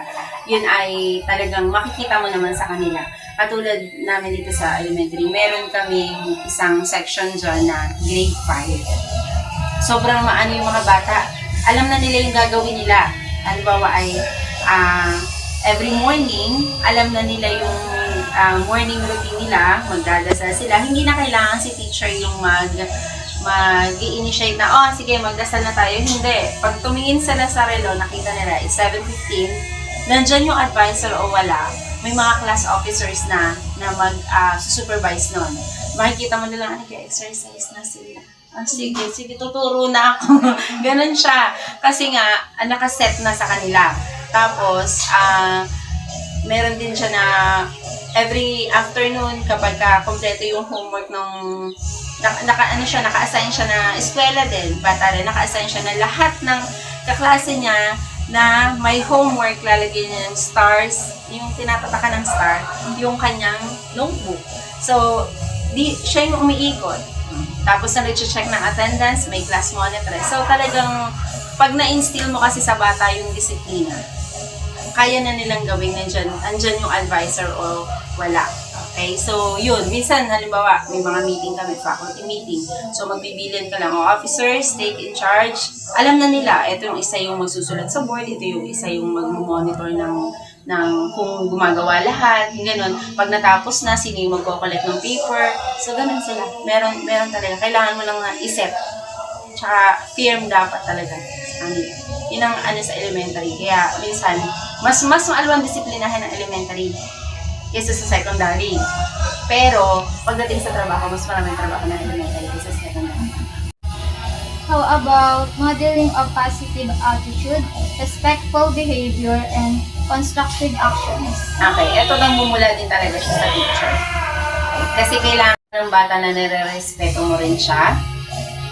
yun ay talagang makikita mo naman sa kanila katulad namin dito sa elementary, meron kaming isang section dyan na grade 5. Sobrang maano yung mga bata. Alam na nila yung gagawin nila. Halimbawa ay every morning, alam na nila yung morning routine nila, magdadasal sila. Hindi na kailangan si teacher yung mag-i-initiate na, sige, magdasal na tayo. Hindi. Pag tumingin sila sa relo, nakita nila, it's 7:15, nandyan yung advisor o wala, may mga class officers na mag-supervise nun. Makikita mo nila, nag-exercise na sila. Sige, tuturo na ako. Ganon siya. Kasi nga, nakaset na sa kanila. Tapos, meron din siya na every afternoon, kapag kompleto yung homework ng naka-assign siya na eskwela din, bata rin, naka-assign siya na lahat ng kaklase niya na may homework, lalagyan niya ng stars, yung tinatatakan ng star, yung kanyang notebook. So, siya yung umiikot. Tapos na nag-check ng attendance, may class monitor. So, talagang pag na-instill mo kasi sa bata yung disiplina, kaya na nilang gawin, andyan yung advisor o wala. Okay, so yun, minsan halimbawa may mga meeting kami, faculty meeting, so magbibilin ka lang, officers, take in charge, alam na nila, ito yung isa yung magsusulat sa board, ito yung isa yung mag-monitor ng kung gumagawa lahat, yung ganun. Pag natapos na, sino yung magko-collect ng paper, so ganun sila, meron talaga, kailangan mo lang iset, tsaka firm dapat talaga. Yun ang sa elementary, kaya minsan, mas maalawang disiplinahin ng elementary kaysa sa secondary. Pero, pagdating sa trabaho, mas maraming trabaho ng elementary kaysa sa secondary.
How about modeling of positive attitude, respectful behavior, and constructive actions?
Okay, ito nang mumula din talaga siya sa teacher. Okay, kasi kailangan ng bata na nire-respeto mo rin siya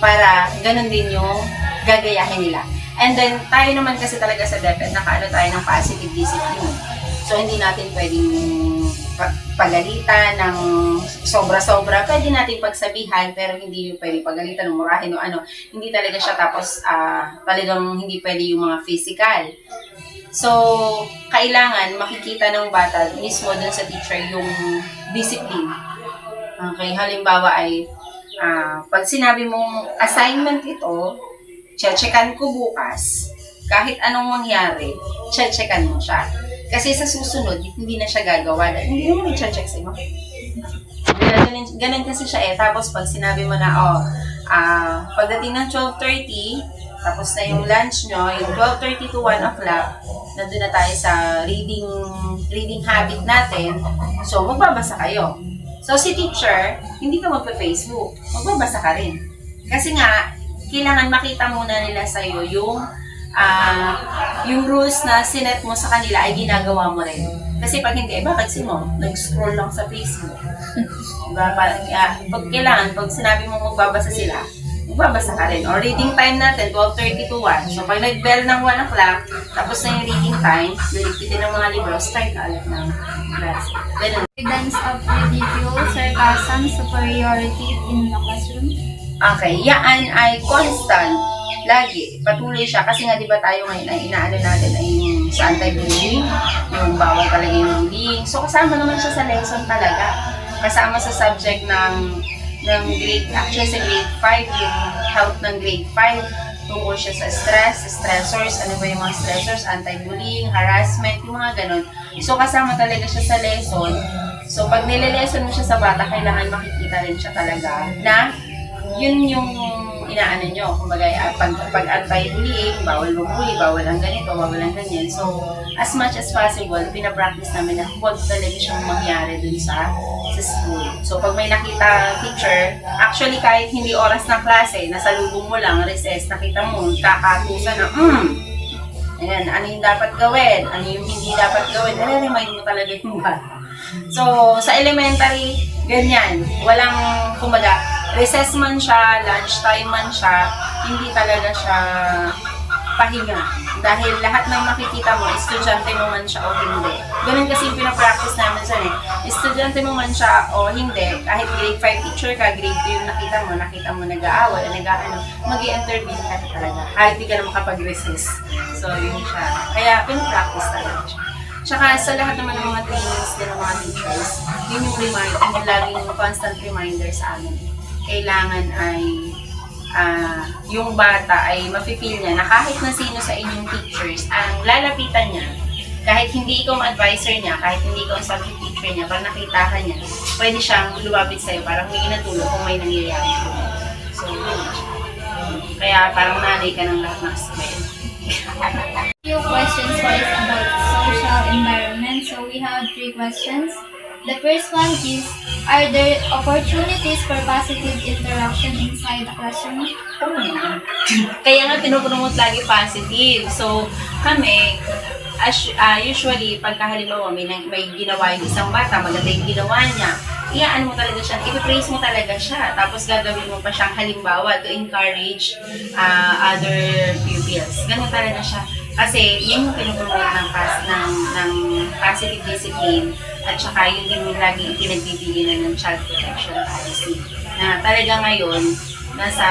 para ganun din yung gagayahin nila. And then, tayo naman kasi talaga sa DepEd, nakaano tayo ng positive discipline. So, hindi natin pwedeng pagalitan ng sobra-sobra. Pwede natin pagsabihan, pero hindi yung pwede pagalitan, murahin o ano. Hindi talaga siya, tapos talagang hindi pwede yung mga physical. So, kailangan makikita ng bata mismo dun sa teacher yung discipline. Okay, halimbawa ay pag sinabi mong assignment ito, checkan ko bukas, kahit anong mangyari, checkan mo siya. Kasi sa susunod, hindi na siya gagawa. Hindi mo may check sa'yo. Ganun kasi siya Tapos pag sinabi mo na, pagdating ng 12:30, tapos na yung lunch nyo, yung 12:30 to 1 o'clock, nandun na tayo sa reading habit natin. So, magbabasa kayo. So, si teacher, hindi ka magpa-Facebook. Magbabasa ka rin. Kasi nga, kailangan makita muna nila sa'yo yung rules na sinet mo sa kanila ay ginagawa mo rin. Kasi pag hindi, bakit nag-scroll lang sa Facebook? Diba? Pag sinabi mo magbabasa sila, magbabasa ka rin. O reading time natin, 12:30 to 1. So pag nag-bell ng 1 o'clock, tapos na yung reading time, liligpitin ng mga libro, start ka ulit ng class. Ganun.
Evidence of ridicule, sarcasm, superiority in the classroom?
Okay, yan ay constant. Lagi, patuloy siya. Kasi nga, di ba tayo ngayon ay inaano natin ay yung sa anti-bullying, yung bawal talaga yung bullying. So, kasama naman siya sa lesson talaga. Kasama sa subject ng grade, actually sa grade 5, yung health ng grade 5. Tungkol siya sa stressors, ano ba yung mga stressors, anti-bullying, harassment, yung mga ganun. So, kasama talaga siya sa lesson. So, pag nilelesson mo siya sa bata, kailangan makikita rin siya talaga na yun yung inaano nyo. Kumbaga, pag anti-bullying, bawal bumuli, bawal ang ganito, bawal ang ganyan. So, as much as possible, pinapractice namin na huwag talaga siyang mangyari dun sa school. So, pag may nakita teacher, actually kahit hindi oras ng klase, nasa lubong mo lang, recess, nakita mo, kakatusan na, ayan, ano yung dapat gawin, ano yung hindi dapat gawin, nare-remind mo talaga yung bata. So, sa elementary, ganyan. Walang, kumbaga, recess man siya, lunch time man siya, hindi talaga siya pahinga. Dahil lahat ng makikita mo, estudyante mo man siya o hindi. Ganun kasi yung pinapractice namin dyan Estudyante mo man siya o hindi, kahit grade 5 teacher ka, grade 2 yung nakita mo nag-aawal, mag-i-intervene ka talaga. Kahit di ka na makapag-recess. So, yun siya. Kaya pinapractice talaga siya. Tsaka sa lahat naman ng mga trainings din ng mga teachers, yun yung laging constant reminder sa amin. Kailangan ay yung bata ay mafe-feel niya na kahit na sino sa inyong teachers ang lalapitan niya, kahit hindi ikaw ang advisor niya, kahit hindi ikaw ang subject teacher niya, pag nakita ka niya, pwede siyang lumapit sa'yo, parang humingi ng tulong kung may nangyayari. So, yun. Kaya parang nanay ka ng lahat ng smile.
Few questions for us about social environment. So we have 3 questions. The first one is, are there opportunities for positive interaction inside the classroom?
Kaya nga pinopromote lagi positive. So, kami, usually, pagka halimbawa may ginawa yung isang bata, maganda yung ginawa niya, iyaan mo talaga siya, ipipraise mo talaga siya, tapos gagawin mo pa siyang halimbawa to encourage other pupils. Ganun talaga siya. Kasi yun yung pinopromote ng positive discipline at saka yun din yung lagi pinagbibigyan ng child protection policy. Na talaga ngayon, nasa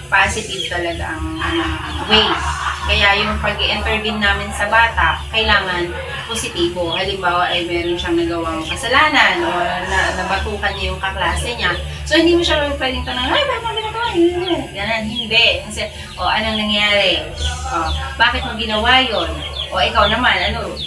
positive talaga ang way. Kaya yung pag-intervene namin sa bata, kailangan positibo. Halimbawa ay meron siyang nagawang kasalanan o nabatukan niya yung kaklase niya. So hindi mo siya pwedeng tanong, ay, bakit mo ginagawa? Ganun, hindi. Kasi, anong nangyari? Bakit mo ginawa yun? O ikaw naman,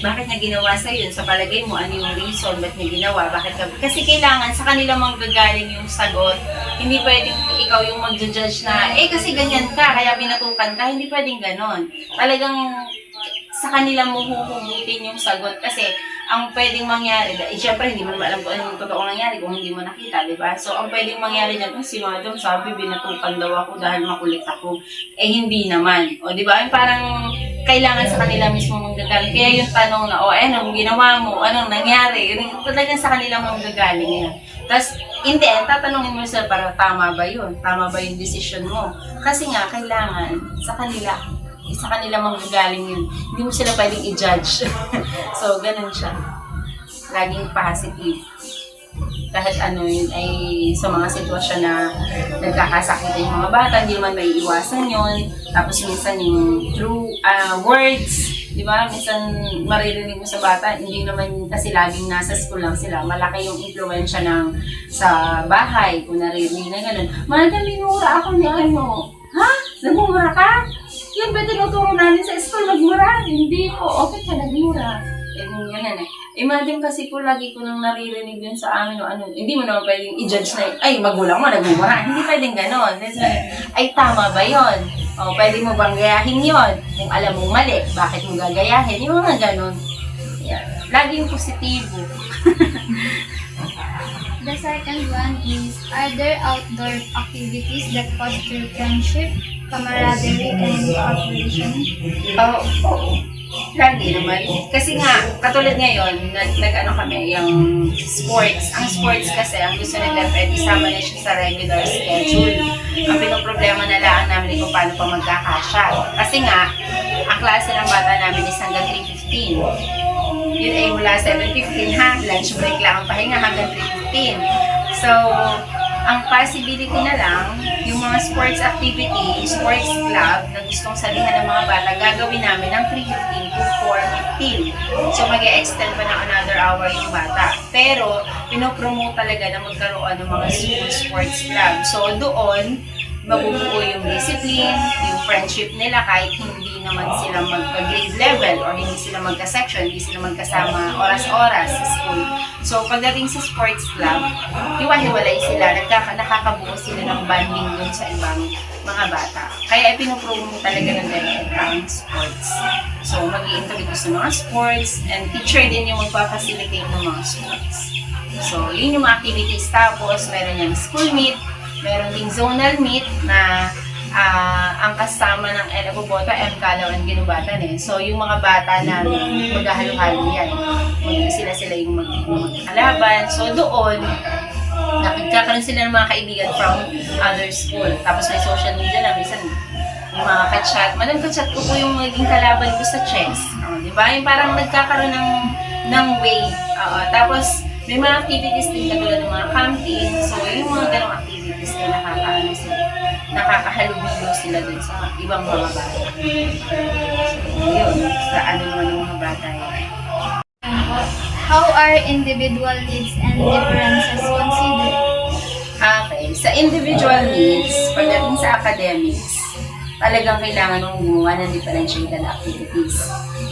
bakit niya ginawa sa'yo? Sa palagay mo, ano yung reason, ba't niya ginawa? Kasi kailangan sa kanila manggagaling yung sagot. Hindi pwedeng ikaw yung mag-judge na, kasi ganyan ka, kaya binatukan ka. Hindi pwedeng ganon. Talagang sa kanila mo huhugutin yung sagot. Kasi ang pwedeng mangyari, syempre hindi mo alam kung ano yung totoong nangyari kung hindi mo nakita, di ba? So ang pwedeng mangyari dyan, si madam sabi, binatukan daw ako dahil makulit ako. Hindi naman. O di ba? Parang kailangan sa kanila mismo manggagaling. Kaya yung tanong na, anong ginawa mo? Anong nangyari? Talagang sa kanila manggagaling yan. Tapos, in the end, tatanungin mo sila para tama ba yun? Tama ba yung decision mo? Kasi nga, kailangan sa kanila manggagaling yun. Hindi mo sila pwedeng i-judge. So, ganun siya. Laging positive. Kahit yun ay sa mga sitwasyon na nagkakasakitan yung mga bata, hindi naman may iwasan yun. Tapos minsan yung through words, di ba? Minsan maririnig mo sa bata, hindi naman kasi laging nasa school lang sila. Malaki yung impluwensya sa bahay, kung naririnig na gano'n. Madam, minura ako ni ano. Ha? Nagmumura ka? Yun ba tinuturo namin sa school, magmura? Hindi po. Okay ka, nagmura. Ganyan Imagine kasi po lagi ko nang naririnig yun sa amin hindi mo naman pwedeng i-judge na, magulang mo, nagmumura. Hindi pwedeng ganon. Ay, tama ba yun? Pwede mo bang gayahin yun? Kung alam mong mali, bakit mo gagayahin? Yung mga ganon. Yeah. Laging positibo.
The second one is, are there outdoor activities that foster friendship, camaraderie, and cooperation?
Oo. Lagi naman. Kasi nga, katulad ngayon, kami yung sports. Ang sports kasi, ang gusto nila pwede isama na siya sa regular schedule. Ang pinoproblema na lang namin kung paano pa magkakasya. Kasi nga, ang klase ng bata namin is hanggang 3:15. Yun ay mula 7:15 lunch break lang ang pahinga hanggang 3:15. So, ang possibility na lang, yung mga sports activity, sports club na gustong salihan ng mga bata, gagawin namin ng 3:15 to 4:15. So, mag-e-extend pa ng another hour yung bata. Pero, pinopromote talaga na magkaroon ng mga school sports club. So, doon, mabubuo yung discipline, yung friendship nila kahit hindi naman sila magka-grade level or hindi sila magka-section, hindi sila magkasama oras-oras sa school. So, pagdating sa sports club, hiwa-hiwalay sila, nakakabuo sila ng bonding dun sa ibang mga bata. Kaya ipinopromote talaga ng DepEd ang sports. So, mag-i-introduce sa mga sports and teacher din yung magpa-facilitate ng mga sports. So, yun yung mga activities. Tapos, meron yung school meet, meron ding zonal meet na ang kasama ng Boboto, Calaw, and Ginubatan So, yung mga bata namin, maghahalo-halo yan. Sila yung magkakalaban. So, doon, nagkakaroon sila ng mga kaibigan from other school. Tapos may social media na, minsan yung mga ka-chat. Madam, ka-chat ko po yung magiging kalaban ko sa chess. Di ba? Yung parang nagkakaroon ng way. Tapos, may mga activities din katulad ng mga camping. So, yung mga ganong activities ay nakakahalubilo sila dun sa ibang mga bata. So, yun. Sa naman ng mga bata yun.
How are individual needs and differences considered?
Okay, sa individual needs, pagdating sa academics, talagang kailangan mong gumawa ng differentiated activities.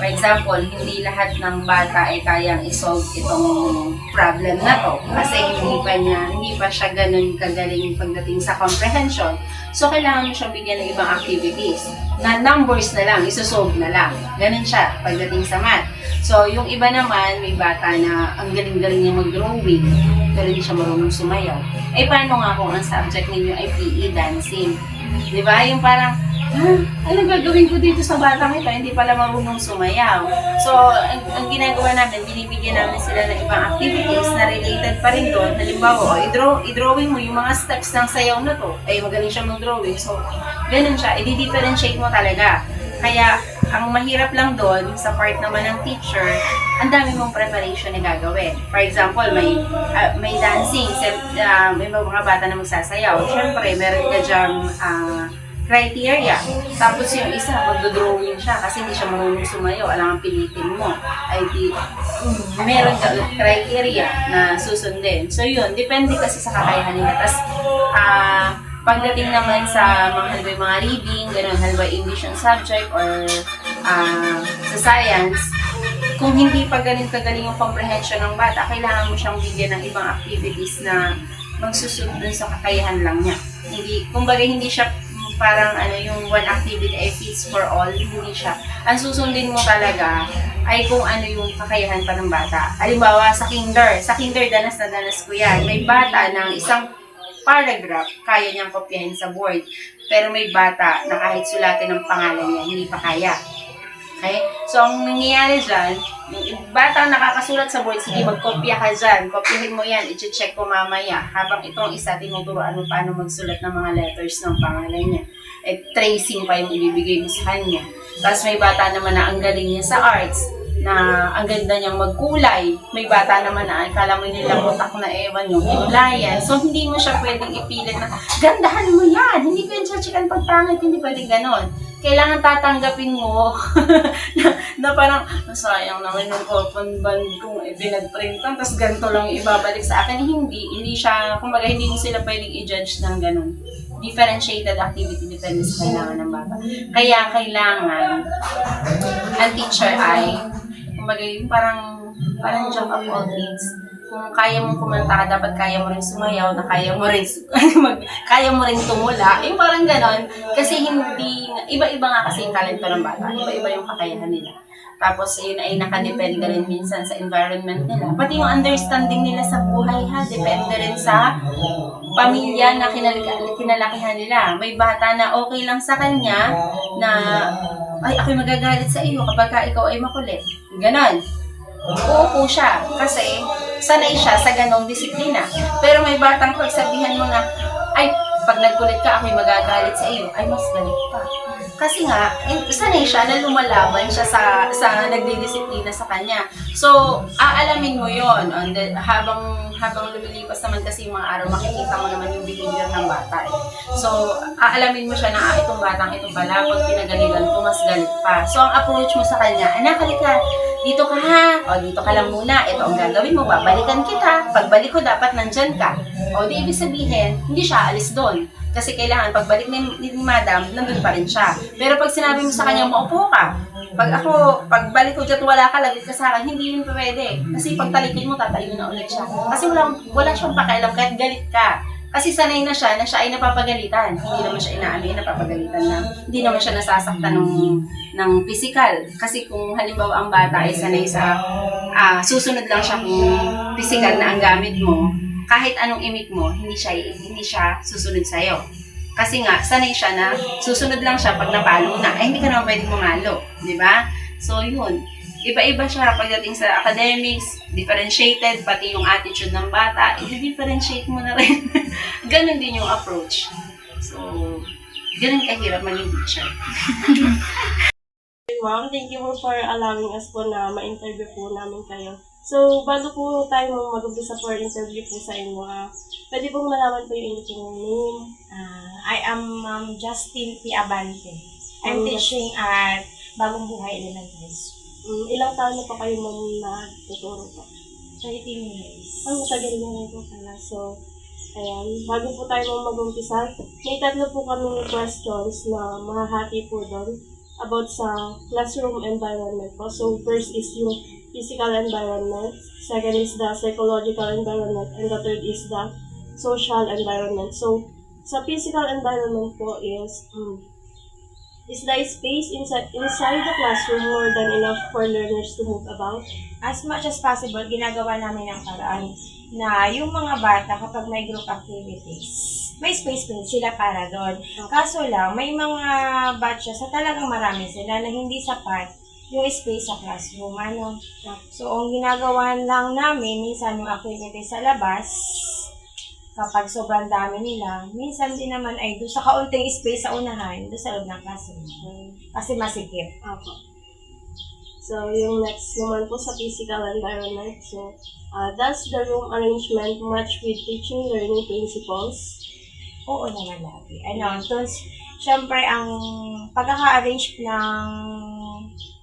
For example, hindi lahat ng bata ay kayang isolve itong problem na to kasi hindi pa siya ganun kagaling pagdating sa comprehension. So, kailangan mo siyang bigyan ng ibang activities na numbers na lang, isosolve na lang. Ganun siya pagdating sa math. So, yung iba naman, may bata na ang galing-galing niya mag-drawing pero hindi siya marunong sumayaw. Eh, paano nga kung ang subject ninyo ay PE dancing? Di ba? Yung parang, ano gagawin ko dito sa batang ito? Hindi pala marunong sumayaw. So, ang ginagawa namin, binibigyan namin sila ng ibang activities na related pa rin doon. Halimbawa, i-drawing mo yung mga steps ng sayaw na to. Ay, magaling siya mag-drawing. So, ganun siya. I-differentiate mo talaga. Kaya, ang mahirap lang doon, sa part naman ng teacher, ang dami mong preparation na gagawin. For example, may dancing, may mga bata na magsasayaw. Siyempre, meron ka dyang criteria. Tapos yung isa, magdodrawing siya kasi hindi siya marunong sumayaw. Alam ang pilitin mo. Ay meron ka criteria na susundin. So yun, depende kasi sa kakayahan nila. Tapos, pagdating naman sa mga reading, gano'n, halimbawa English ang subject or sa science, kung hindi pa ganun kagaling yung comprehension ng bata, kailangan mo siyang bigyan ng ibang activities na magsusunod dun sa kakayahan lang niya. Kumbaga hindi siya parang yung one activity ay fits for all, hindi siya. Ang susundin mo talaga ay kung ano yung kakayahan pa ng bata. Halimbawa sa kinder danas na danas ko yan. May bata ng isang paragraph, kaya niyang kopyahin sa board. Pero may bata na kahit sulatin ng pangalan niya, hindi pa kaya. Okay? So, ang nangyayari dyan, yung bata nakakasulat sa board, sige, magkopya ka dyan. Kopyahin mo yan, i-check ko mamaya. Habang itong isa, tinuturoan mo paano magsulat ng mga letters ng pangalan niya. Tracing pa yung ibibigay mo sa kanya. Tapos may bata naman na ang galing niya sa arts, na ang ganda niyang magkulay. May bata naman na akala mo nilang utak na ewan yung himlayan. So, hindi mo siya pwedeng ipilit na, gandahan mo yan! Hindi ko yung chichikan pagpangit, hindi pwedeng ganon. Kailangan tatanggapin mo na parang, sayang naman yung orphan band kung pinag-printan, tapos ganito lang yung ibabalik sa akin. Hindi siya, kumbaga hindi mo sila pwedeng i-judge ng ganon. Differentiated activity depende sa kailangan ng bata. Kaya kailangan ang teacher ay kumbaga yung parang jack of all trades. Kung kaya mong kumanta ka, dapat kaya mo rin sumayaw, na kaya mo rin tumula. Yung parang ganon. Kasi iba-iba nga kasi yung talento ng bata. Iba-iba yung kakayahan nila. Tapos yun ay nakadepende rin minsan sa environment nila. Pati yung understanding nila sa buhay depende rin sa pamilya na kinalakihan nila. May bata na okay lang sa kanya na, ay, ako'y magagalit sa iyo kapag ikaw ay makulit. Ganon. Uupo siya kasi sanay siya sa ganong disiplina. Pero may batang pagsabihan mo na, ay, pag nagkulit ka, ako'y magagalit sa iyo, ay mas galit pa. Kasi nga, sanay siya na lumalaban siya sa nagdidisiplina sa kanya. So, aalamin mo yon habang lumilipas naman kasi yung mga araw, makikita mo naman yung behavior ng bata. So, aalamin mo siya na itong batang ito pala, pag pinagalitan ko, mas galit pa. So, ang approach mo sa kanya, anak, halika, dito ka ha, o dito ka lang muna, ito ang gagawin mo, babalikan kita, pagbalik ko dapat nandyan ka. O di ibig sabihin, hindi siya alis doon. Kasi kailangan pagbalik ni madam, nandun pa rin siya. Pero pag sinabi mo sa kanya, maupo ka. Pagbalik ko dyan, wala ka, lagit ka sa akin, hindi yun pwede. Kasi pag talikin mo, tatayo na ulit siya. Kasi wala siyang pakialam kahit galit ka. Kasi sanay na siya ay napapagalitan. Hindi naman siya inaamin, napapagalitan na. Hindi naman siya nasasaktan ng physical. Kasi kung halimbawa ang bata ay sanay sa susunod lang siya kung physical na ang gamit mo, kahit anong imik mo, hindi siya susunod sa'yo. Kasi nga, sanay siya na susunod lang siya pag napalo na. Hindi ka naman pwedeng mamalo. Di ba? So, yun. Iba-iba siya pagdating sa academics, differentiated, pati yung attitude ng bata, i-differentiate mo na rin. Ganon din yung approach. So, ganon kahirap maging teacher.
Ma'am, thank you for allowing us po na ma-interview po namin kayo. So, bago po tayo mag-umpisa for interview po sa inyo, pwede pong malaman po yung inyong name.
I am Justin P. Abante. I'm teaching at Bagong Buhay Elementary School.
Ilang taon na po kayo nagtuturo po?
13 years.
Ang matagal na rin po pala. So, ayan, bago po tayo mag-umpisa, may 3 po kaming questions na mahahati po doon about sa classroom environment po. So, first is yung physical environment, second is the psychological environment, and the third is the social environment. So, sa physical environment po is the space inside the classroom more than enough for learners to move about?
As much as possible, ginagawa namin ang paraan na yung mga bata kapag may group activities, may space din sila para doon. Kaso lang, may mga batches na talagang marami sila na hindi sapat yung space sa classroom. So, ang ginagawa lang namin, minsan yung activities sa labas, kapag sobrang dami nila, minsan din naman ay doon sa kaunting space sa unahan, doon sa loob ng classroom. Kasi masikip.
Opo. So, yung next naman po sa physical environment. So, does the room arrangement match with teaching learning principles?
Oo naman lagi. Siyempre, ang pagkaka-arrange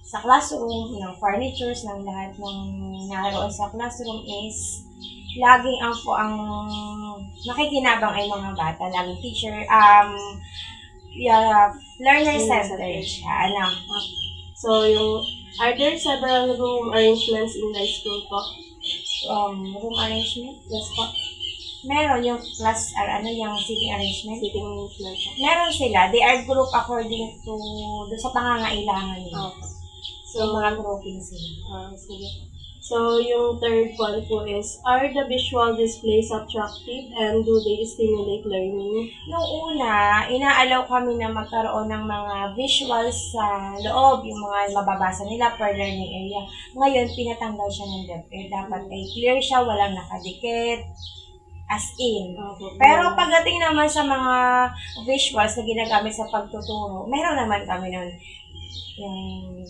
sa classroom, ng furnitures, ng lahat ng naroon sa classroom is laging ang nakikinabang ay mga bata, laging teacher, learner-centered siya.
So, are there several room arrangements in the school po?
Room arrangement?
Yes po.
Meron yung class, yung seating arrangement.
Sitting arrangement po.
Meron sila. They are grouped according to doon sa pangangailangan nila.
Okay.
So, mga grouping sila.
Sige. So, yung third one po is, are the visual displays attractive and do they stimulate learning?
Noong una, inaalaw kami na magkaroon ng mga visuals sa loob, yung mga mababasa nila per learning area. Ngayon, pinatanggal siya ng DepEd. Dapat ay clear siya, walang nakadikit, as in. Pero pagdating naman sa mga visuals na ginagamit sa pagtuturo, meron naman kami nun. Yung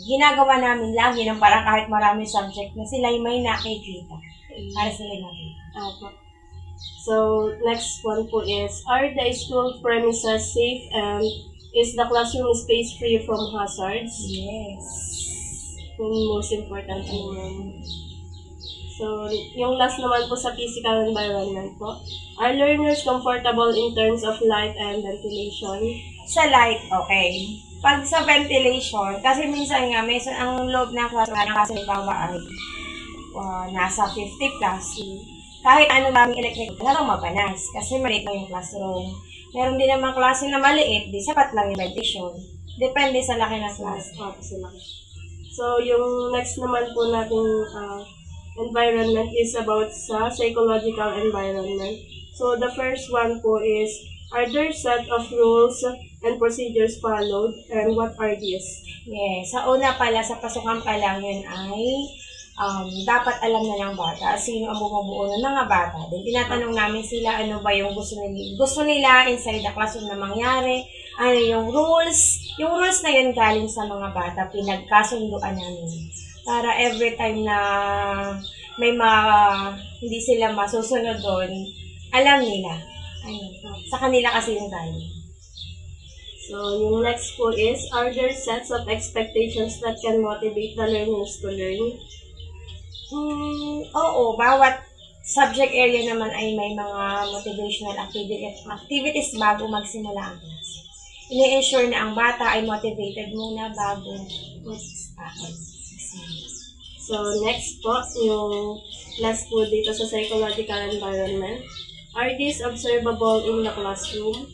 ginagawa namin lagi ng parang kahit maraming subject na sila may nakikita. Para sila nakikita.
So, next one po is, are the school premises safe and is the classroom space free from hazards?
Yes.
Yung most important naman. So, yung last naman po sa physical environment po, are learners comfortable in terms of light and ventilation?
Sa light, okay. Pag sa ventilation, kasi minsan nga, ang loob ng classroom, kasi bawa ay nasa 50 plus. Kahit ano naming electric, talagang mabanas. Kasi maliit lang yung classroom. Meron din naman klase na maliit, di sapat lang yung ventilation. Depende sa laki ng class.
So, yung next naman po nating environment is about sa psychological environment. So, the first one po is, are there set of rules and procedures followed, and what are these?
Yes. Sa una pala, sa pasukan pa lang yun ay dapat alam na ng bata sino ang bumubuo ng mga bata. Then, tinatanong namin sila ano ba yung gusto nila inside the classroom na mangyari, ano yung rules. Yung rules na yun galing sa mga bata, pinagkasunduan namin. Para every time na may hindi sila masusunod doon, alam nila. Sa kanila kasi yung galing.
So, yung next po is, are there sets of expectations that can motivate the learners to learn?
Oo, bawat subject area naman ay may mga motivational activities bago magsimula ang class. Ini-ensure na ang bata ay motivated muna bago mag-start.
So, next po, yung last po dito sa psychological environment. Are these observable in the classroom?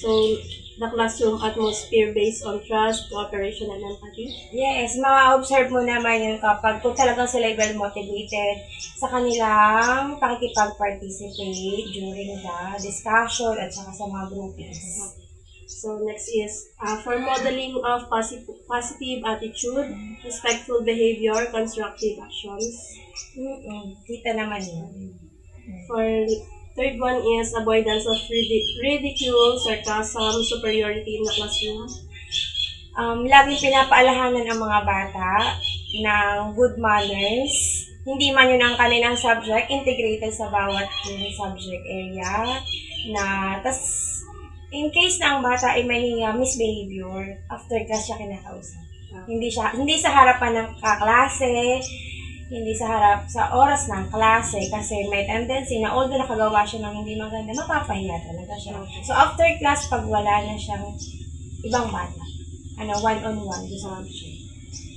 So, the classroom atmosphere based on trust, cooperation, and empathy?
Yes, ma-observe mo naman yun kapag kung talagang sila well motivated sa kanilang pakikipag-participate during the discussion at saka sa mga groupings.
So, next is, for modeling of positive attitude, respectful behavior, constructive actions.
Kita naman yun.
For third one is avoidance of ridicule, sarcasm, superiority in the classroom.
Laging pinapaalahanan ang mga bata ng good manners. Hindi man yun ang kanilang subject, integrated sa bawat subject area. In case na ang bata ay may misbehavior, after class siya kinakausap. Hindi sa harapan ng kaklase, hindi sa harap, sa oras ng klase kasi may tendency na although nakagawa siya ng hindi maganda, mapapahiya talaga siya. So after class, pag wala na siyang ibang bata, one-on-one, sa teacher.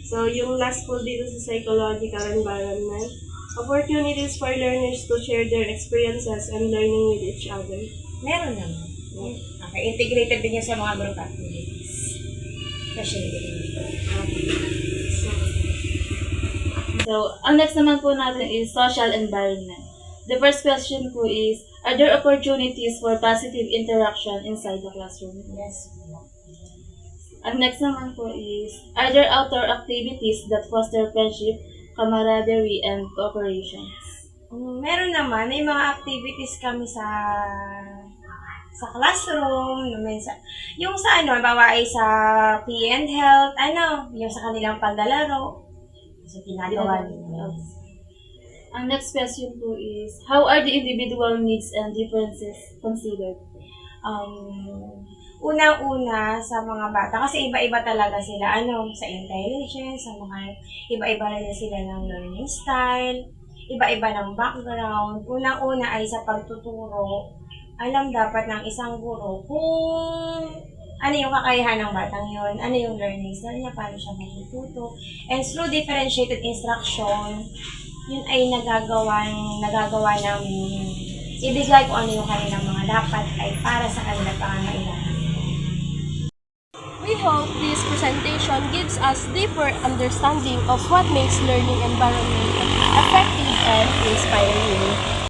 So, yung last po dito sa psychological environment, opportunities for learners to share their experiences and learning with each other.
Meron naman. Okay, integrated din yan sa mga group activities. Kasi,
So, ang next naman po natin is social environment. The first question po is, are there opportunities for positive interaction inside the classroom?
yes.
Ang next naman po is, are there outdoor activities that foster friendship, camaraderie, and cooperation?
Meron naman, may mga activities kami sa classroom, yung sa bawa ay sa PE and Health, yung sa kanilang paglalaro, sa ginagawa nila.
Ang next question po is, how are the individual needs and differences considered?
Unang-una sa mga bata, kasi iba-iba talaga sila, sa intelligence, sa mga iba-iba rin sila ng learning style, iba-iba ng background. Unang-una ay sa pagtuturo, alam dapat ng isang guro kung ano yung kakayahan ng batang yun, ano yung learning style niya, paano siya matututo. And through differentiated instruction, yun ay nagagawa namin ibigay kung ano yung kanilang mga dapat ay para sa kanilang pangangailangan.
We hope this presentation gives us deeper understanding of what makes learning environment effective and inspiring.